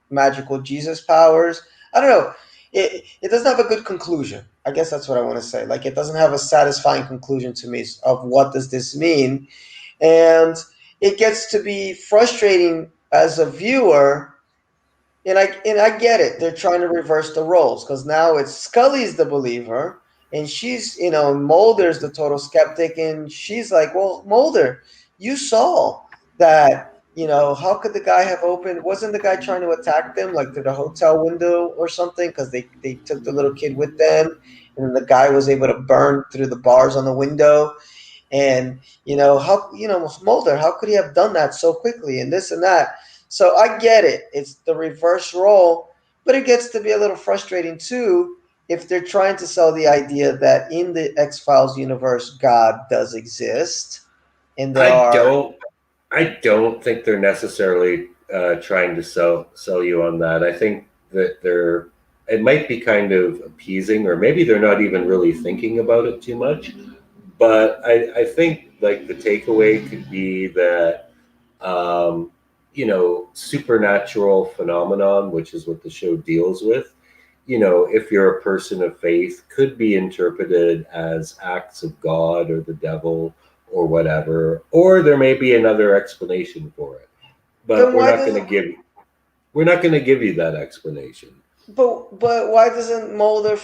magical Jesus powers. I don't know. It doesn't have a good conclusion. I guess that's what I want to say. Like, it doesn't have a satisfying conclusion to me of what does this mean, and it gets to be frustrating as a viewer, and I get it. They're trying to reverse the roles because now it's Scully's the believer, and she's Mulder's the total skeptic, and she's like, "Well, Mulder, you saw that. How could the guy have opened? Wasn't the guy trying to attack them like through the hotel window or something? Because they took the little kid with them, and then the guy was able to burn through the bars on the window." And how Mulder, how could he have done that so quickly and this and that? So I get it, it's the reverse role, but it gets to be a little frustrating too if they're trying to sell the idea that in the X-Files universe God does exist, and there I are. don't I don't think they're necessarily trying to sell you on that. I think that they're it might be kind of appeasing, or maybe they're not even really thinking about it too much. But I think like the takeaway could be that um, supernatural phenomenon, which is what the show deals with. If you're a person of faith, could be interpreted as acts of God or the devil or whatever, or there may be another explanation for it. But Then we're why not going to doesn't give we're not going to give you that explanation. but why doesn't Mulder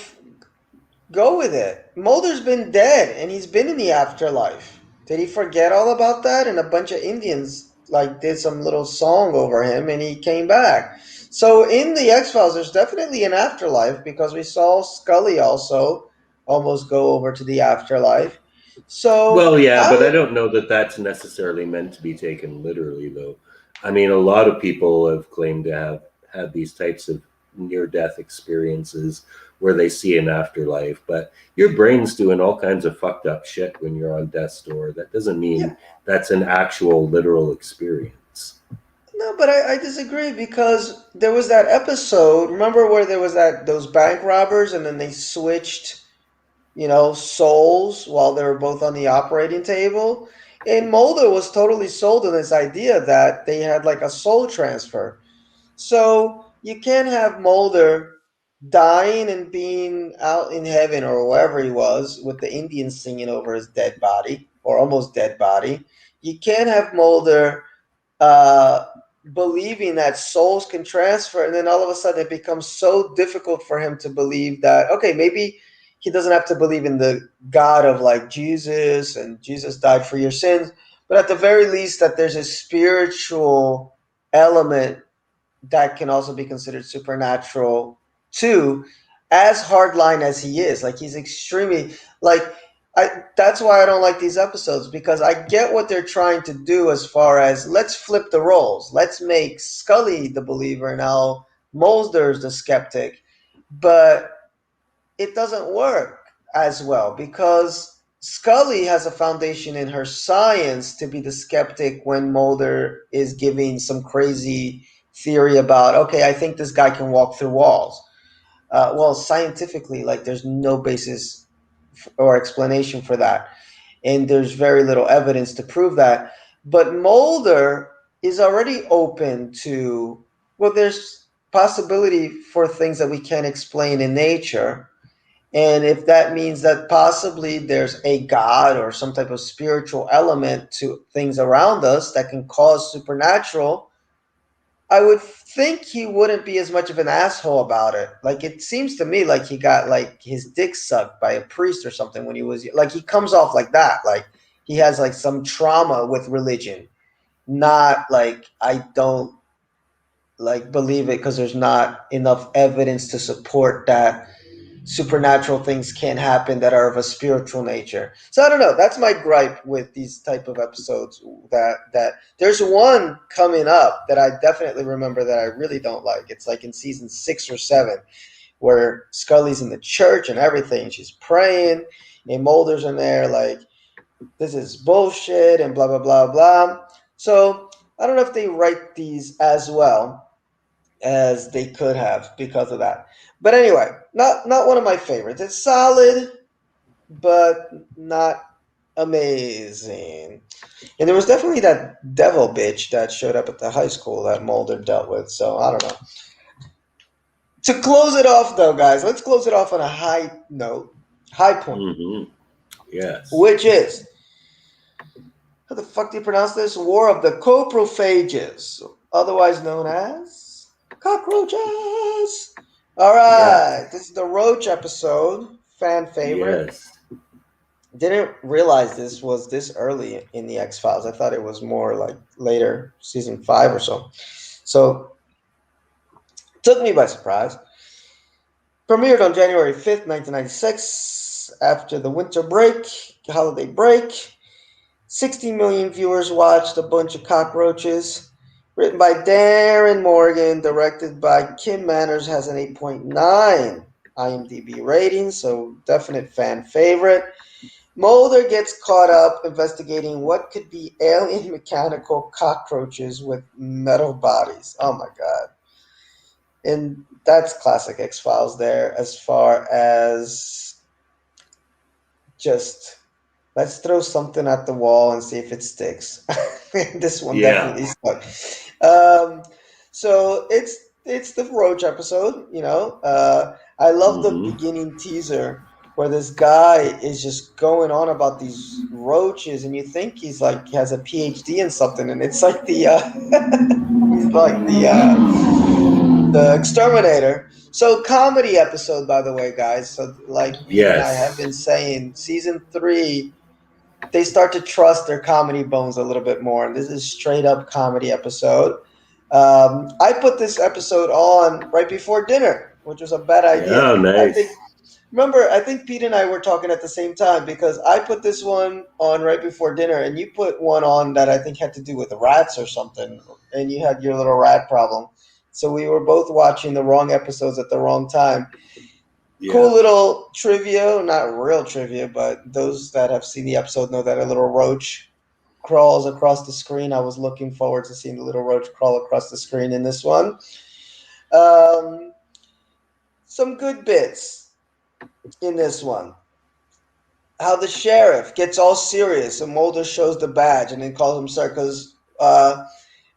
go with it? Mulder's been dead and he's been in the afterlife. Did he forget all about that? And a bunch of Indians like did some little song over him and he came back. So in the X Files, there's definitely an afterlife because we saw Scully also almost go over to the afterlife. So Well, yeah, but I I don't know that that's necessarily meant to be taken literally, though. I mean, a lot of people have claimed to have had these types of near death experiences where they see an afterlife, but your brain's doing all kinds of fucked up shit when you're on death's door. That doesn't yeah, mean that's an actual literal experience. no, but I disagree because there was that episode. Remember where there was those bank robbers and then they switched souls while they were both on the operating table. And Mulder was totally sold on this idea that they had like a soul transfer. So you can't have Mulder dying and being out in heaven or wherever he was with the Indians singing over his dead body or almost dead body. You can't have Mulder uh, believing that souls can transfer, and then all of a sudden it becomes so difficult for him to believe that okay, maybe he doesn't have to believe in the God of like Jesus and Jesus died for your sins, but at the very least that there's a spiritual element that can also be considered supernatural too, as hardline as he is. Like he's extremely like I that's why I don't like these episodes because I get what they're trying to do as far as let's flip the roles. Let's make Scully the believer now, Mulder's the skeptic. But it doesn't work as well because Scully has a foundation in her science to be the skeptic when Mulder is giving some crazy theory about, okay, I think this guy can walk through walls. Well, scientifically, like there's no basis or explanation for that, and there's very little evidence to prove that. But Mulder is already open to, well, there's possibility for things that we can't explain in nature, and if that means that possibly there's a god or some type of spiritual element to things around us that can cause supernatural, I would think he wouldn't be as much of an asshole about it. Like it seems to me like he got like his dick sucked by a priest or something when he was like he comes off like that. Like he has like some trauma with religion. Not like I don't like believe it because there's not enough evidence to support that supernatural things can happen that are of a spiritual nature. So I don't know. That's my gripe with these type of episodes. That there's one coming up that I definitely remember that I really don't like. It's like in season 6 or 7 where Scully's in the church and everything. She's praying, and Mulder's in there like this is bullshit and blah blah blah blah. So I don't know if they write these as well as they could have because of that. But anyway, not one of my favorites. It's solid, but not amazing. And there was definitely that devil bitch that showed up at the high school that Mulder dealt with. So I don't know. To close it off, though, guys, let's close it off on a high note, high point, Hmm. Yes. which is how the fuck do you pronounce this? War of the Coprophages, otherwise known as cockroaches. All Yeah. right, this is the Roach episode, fan favorite. Yes. Didn't realize this was this early in the X Files. I thought it was more like later, season 5 or so. So took me by surprise. Premiered on January 5th, 1996, after the winter break, holiday break. 60 million viewers watched a bunch of cockroaches. Written by Darren Morgan, directed by Kim Manners, has an 8.9 IMDb rating, so definite fan favorite. Mulder gets caught up investigating what could be alien mechanical cockroaches with metal bodies. Oh my god. And that's classic X Files there as far as just let's throw something at the wall and see if it sticks. This one Yeah. definitely stuck. Um, so it's the Roach episode. I love the Hmm. beginning teaser where this guy is just going on about these roaches, and you think he's like has a PhD in something, and it's like he's like the exterminator. So comedy episode, by the way, guys. So like Pete and I have Yes. been saying, season 3 they start to trust their comedy bones a little bit more. And this is straight up comedy episode. I put this episode on right before dinner, which was a bad idea. Yeah. I think Nice. remember I think Pete and I were talking at the same time because I put this one on right before dinner and you put one on that I think had to do with rats or something, and you had your little rat problem. So we were both watching the wrong episodes at the wrong time. Yeah. Cool little trivia, not real trivia, but those that have seen the episode know that a little roach crawls across the screen. I was looking forward to seeing the little roach crawl across the screen in this one. Um, some good bits in this one. How the sheriff gets all serious and Mulder shows the badge and then calls him sir because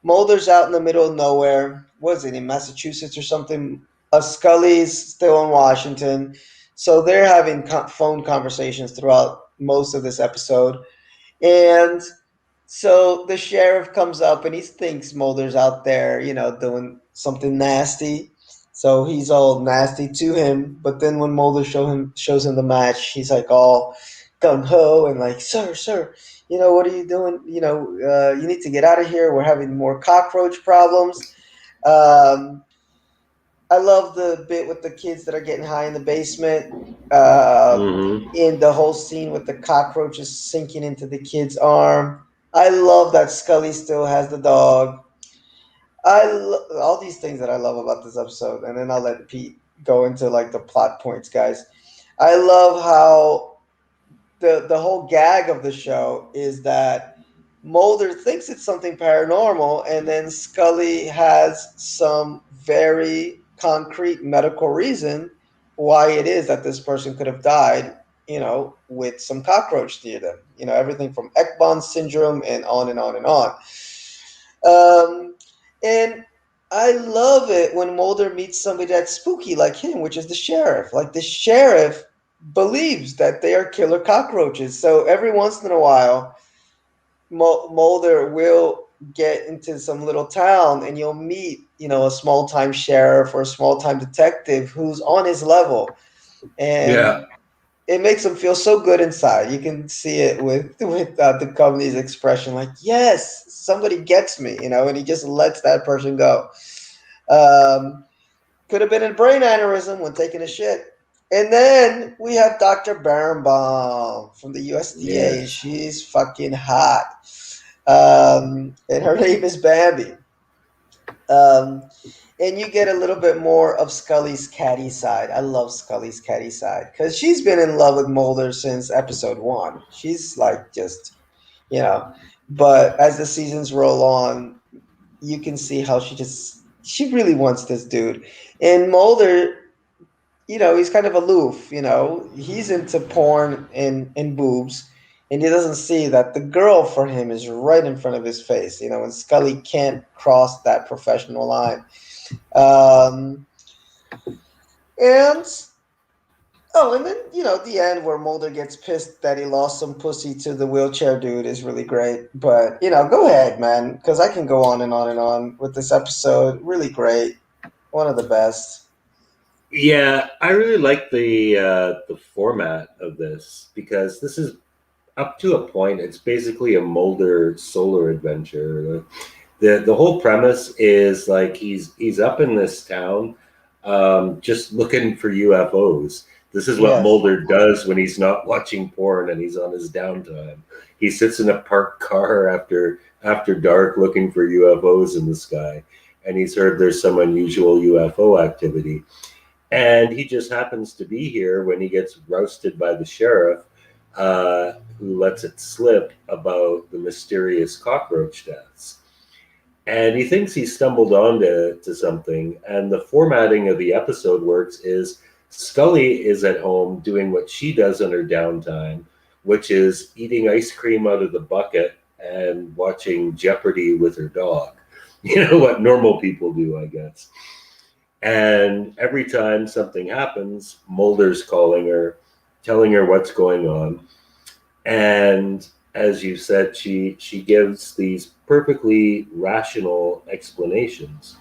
Mulder's out in the middle of nowhere. What is it, in Massachusetts or something? Scully's still in Washington. So they're having phone conversations throughout most of this episode. And so the sheriff comes up and he thinks Mulder's out there, doing something nasty. So he's all nasty to him. But then when Mulder shows him the match, he's like all gung ho and like, sir, what are you doing? You need to get out of here. We're having more cockroach problems. Um, I love the bit with the kids that are getting high in the basement. Hmm. In the whole scene with the cockroaches sinking into the kid's arm. I love that Scully still has the dog. All these things that I love about this episode, and then I'll let Pete go into like the plot points, guys. I love how the whole gag of the show is that Mulder thinks it's something paranormal, and then Scully has some very concrete medical reason why it is that this person could have died, with some cockroach near them. Everything from Ekbon syndrome and on and on and on. Um, and I love it when Mulder meets somebody that's spooky like him, which is the sheriff. Like the sheriff believes that they are killer cockroaches. So every once in a while, Mulder will get into some little town and you'll meet, a small time sheriff or a small time detective who's on his level. Yeah. And it makes him feel so good inside. You can see it with the company's expression, like, yes, somebody gets me, and he just lets that person go. Um, could have been a brain aneurysm when taking a shit. And then we have Dr. Barenbaum from the USDA, and Yes. she's fucking hot. And her name is Bambi. Um, and you get a little bit more of Scully's catty side. I love Scully's catty side because she's been in love with Mulder since episode one. She's like just, you know, but as the seasons roll on, you can see how she really wants this dude. And Mulder, he's kind of aloof. He's into porn and boobs, and he doesn't see that the girl for him is right in front of his face. And Scully can't cross that professional line. Um, and and then the end where Mulder gets pissed that he lost some pussy to the wheelchair dude is really great. But go ahead, man, because I can go on and on and on with this episode. Really great, one of the best. Yeah, I really like the format of this because this is up to a point. It's basically a Mulder solar adventure. The whole premise is like he's up in this town, just looking for UFOs. This is what Yes. Mulder does when he's not watching porn and he's on his downtime. He sits in a parked car after dark looking for UFOs in the sky, and he's heard there's some unusual UFO activity. And he just happens to be here when he gets roasted by the sheriff, who lets it slip about the mysterious cockroach deaths. And he thinks he stumbled onto to something. And the formatting of the episode works is Scully is at home doing what she does on her downtime, which is eating ice cream out of the bucket and watching Jeopardy with her dog. You know what normal people do, I guess. And every time something happens, Mulder's calling her, telling her what's going on. And as you said, she gives these perfectly rational explanations.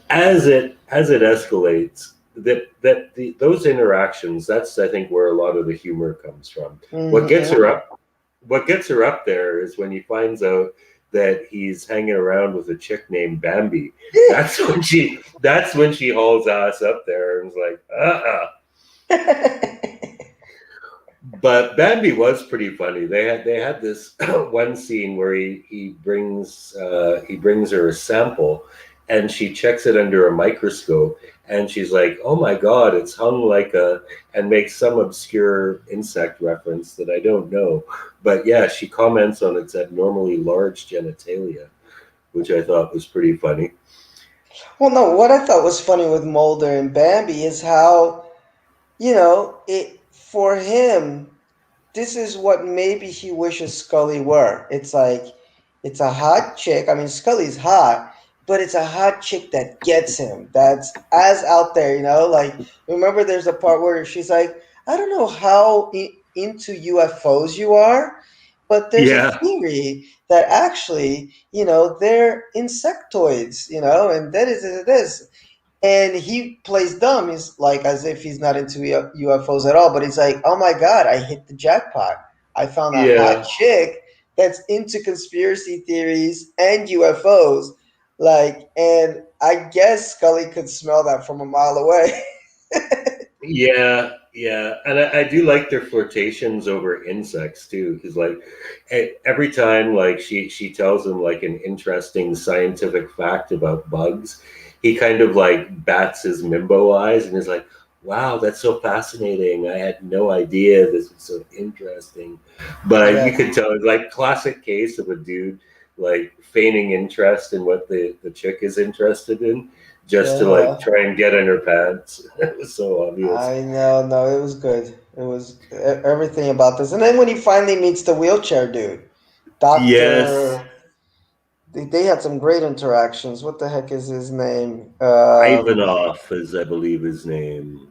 As it escalates, those interactions, that's I think where a lot of the humor comes from. What gets Mm-hmm. her up what gets her up there is when he finds out that he's hanging around with a chick named Bambi. That's when she hauls ass up there and is like, But Bambi was pretty funny. They had this one scene where he brings her a sample, and she checks it under a microscope, and she's like, "Oh my god, it's hung like a," and makes some obscure insect reference that I don't know, but yeah, she comments on its abnormally large genitalia, which I thought was pretty funny. Well, no, what I thought was funny with Mulder and Bambi is how, it for him, this is what maybe he wishes Scully were. It's like it's a hot chick. I mean, Scully's hot, but it's a hot chick that gets him. That's as out there, Like remember, there's a part where she's like, I don't know how into UFOs you are, but there's a Yeah, theory that actually, they're insectoids, and that is this. And he plays dumb. He's like as if he's not into UFOs at all. But he's like, oh my god, I hit the jackpot. I found a hot yeah. chick that's into conspiracy theories and UFOs. Like, and I guess Scully could smell that from a mile away. Yeah, yeah, and I do like their flirtations over insects too, because like every time like she tells him like an interesting scientific fact about bugs, he kind of like bats his Mimbo eyes and is like, Wow, that's so fascinating. I had no idea this was so interesting. But you Yeah. could tell it's like classic case of a dude like feigning interest in what the chick is interested in just to like Uh-huh. try and get in her pants. It was so obvious. I know, no, it was good. It was everything about this. And then when he finally meets the wheelchair dude, Yes. Doctor, they had some great interactions. What the heck is his name? Ivanov is I believe his name.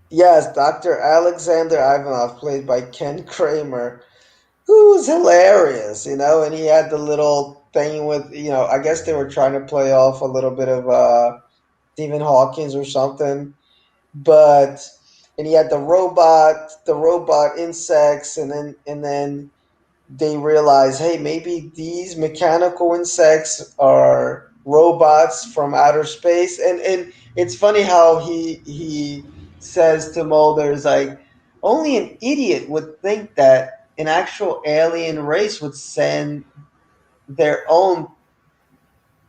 Yes, Doctor Alexander Ivanov, played by Ken Kramer, who was hilarious, and he had the little thing with, I guess they were trying to play off a little bit of Stephen Hawkins or something, but and he had the robot insects, and then they realize, hey, maybe these mechanical insects are robots from outer space, and it's funny how he says to Mulder, is like, only an idiot would think that an actual alien race would send their own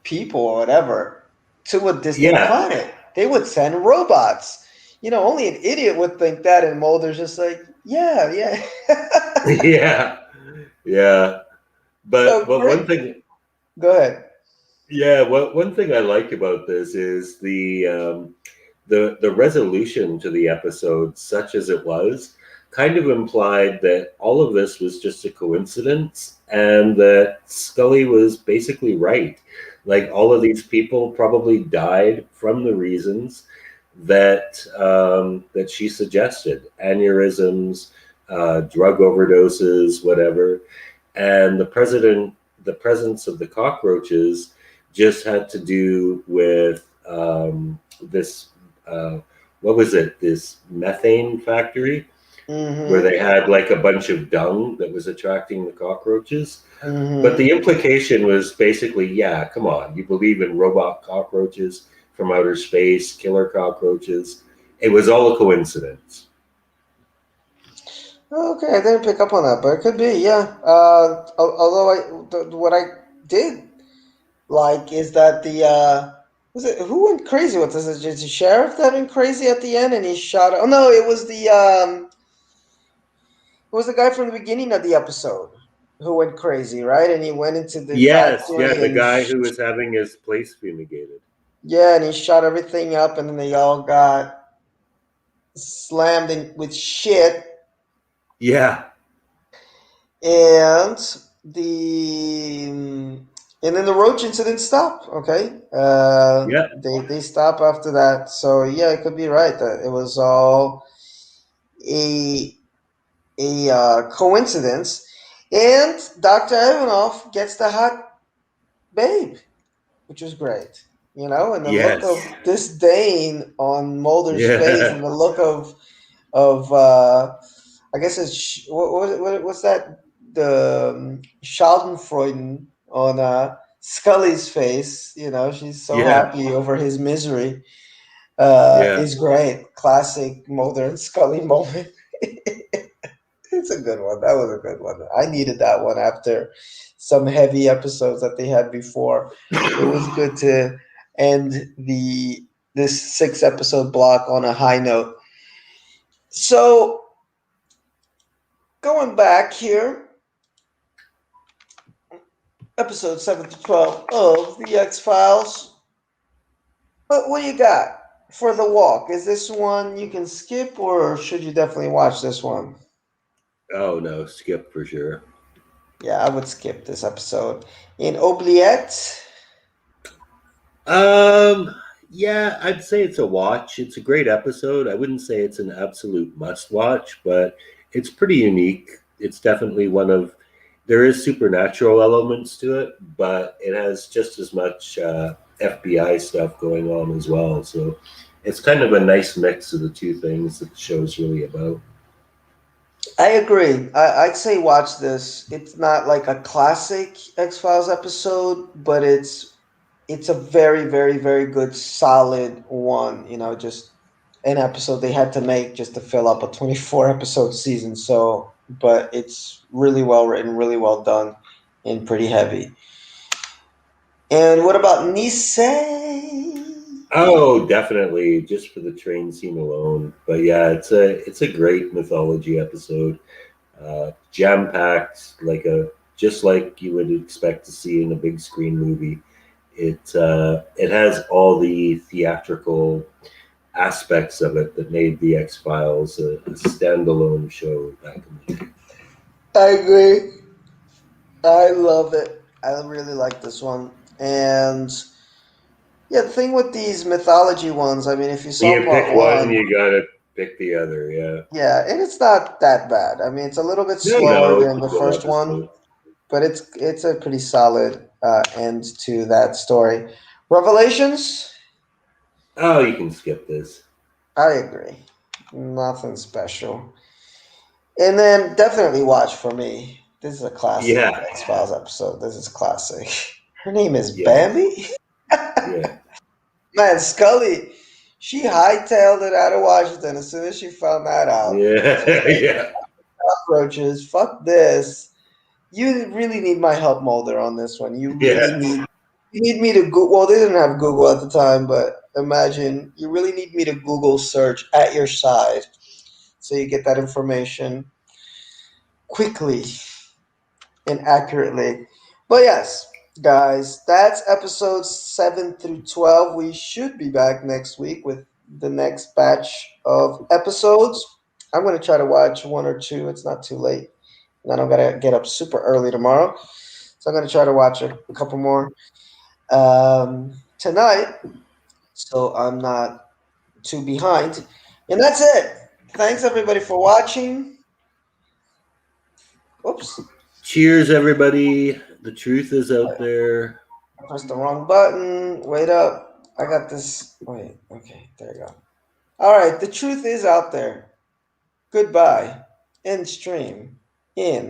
people or whatever to a distant Yeah. planet. They would send robots. Only an idiot would think that, and Mulder's just like, yeah, yeah. Yeah. Yeah. But So one great. thing Go ahead. yeah, one thing I like about this is the resolution to the episode, such as it was, kind of implied that all of this was just a coincidence, and that Scully was basically right. Like all of these people probably died from the reasons that she suggested: aneurysms, drug overdoses, whatever. And the presence of the cockroaches just had to do with this. What was it? This methane factory where Mm-hmm. they had like a bunch of dung that was attracting the cockroaches. But Mm-hmm. the implication was basically, yeah, come on, you believe in robot cockroaches from outer space, killer cockroaches. It was all a coincidence. Okay, I didn't pick up on that, but it could be, yeah. Although what I did like is that was it who went crazy with this? Is it the sheriff that went crazy at the end and he shot? Oh no, it was the guy from the beginning of the episode who went crazy, right? And he went into the Yes, yeah, factory the and guy who was having his place fumigated. yeah, and he shot everything up, and then they all got slammed in with shit. Yeah, And the and then the Roach incident stopped. Okay, yeah, they stop after that. So yeah, it could be right that it was all a coincidence. And Doctor Ivanov gets the hot babe, which was great. And the look of yes, disdain on Mulder's face, yeah, and the look of I guess it's what's that, the Schadenfreude on Scully's face. She's so yeah, happy over his misery. yeah. Is great. Classic Mulder and Scully moment. It's a good one. That was a good one. I needed that one after some heavy episodes that they had before. It was good to end this 6 episode block on a high note. So going back here, episode 7 to 12 of the X Files. What do you got for the walk? Is this one you can skip, or should you definitely watch this one? Oh no, skip for sure. Yeah, I would skip this episode. In Oubliette. Um, yeah, I'd say it's a watch. It's a great episode. I wouldn't say it's an absolute must watch, but it's pretty unique. It's definitely one of there is supernatural elements to it, but it has just as much FBI stuff going on as well. So it's kind of a nice mix of the two things that the show's really about. I agree. I'd say watch this. It's not like a classic X Files episode, but it's a very, very, very good, solid one. Just an episode they had to make just to fill up a 24 episode season. So, but it's really well written, really well done, and pretty heavy. And what about Nisei? Oh, definitely, just for the train scene alone. But yeah, it's a great mythology episode. Jam packed, just like you would expect to see in a big screen movie. It has all the theatrical aspects of it that made the X Files a standalone show back in the day. I agree. I love it. I really like this one. And yeah, the thing with these mythology ones, I mean, if you When saw you part pick one, one, you gotta pick the other. Yeah. yeah, and it's not that bad. I mean, it's a little bit No, slower no, it's than a the good first one, episode. but it's a pretty solid end to that story. Revelations, Oh, you can skip this. I agree. Nothing special. And then definitely watch for me. This is a classic Yeah. X Files episode. This is classic. Her name is Yes. Bambi. Yeah. Man, Scully, she hightailed it out of Washington as soon as she found that out. Yeah. Yeah. Cockroaches, fuck this. You really need my help, Mulder, on this one. Yeah. You need me to Google. Well, they didn't have Google at the time, but imagine you really need me to Google search at your side so you get that information quickly and accurately. But yes, guys, that's episodes 7 through 12. We should be back next week with the next batch of episodes. I'm going to try to watch one or two. It's not too late. And then I'm going to get up super early tomorrow. So I'm going to try to watch a couple more tonight so I'm not too behind. And that's it. Thanks everybody for watching. Oops, Cheers, everybody. The truth is out there. I pressed the wrong button. Wait up. I got this. Wait, okay, there you go. All right, the truth is out there. Goodbye. End stream. In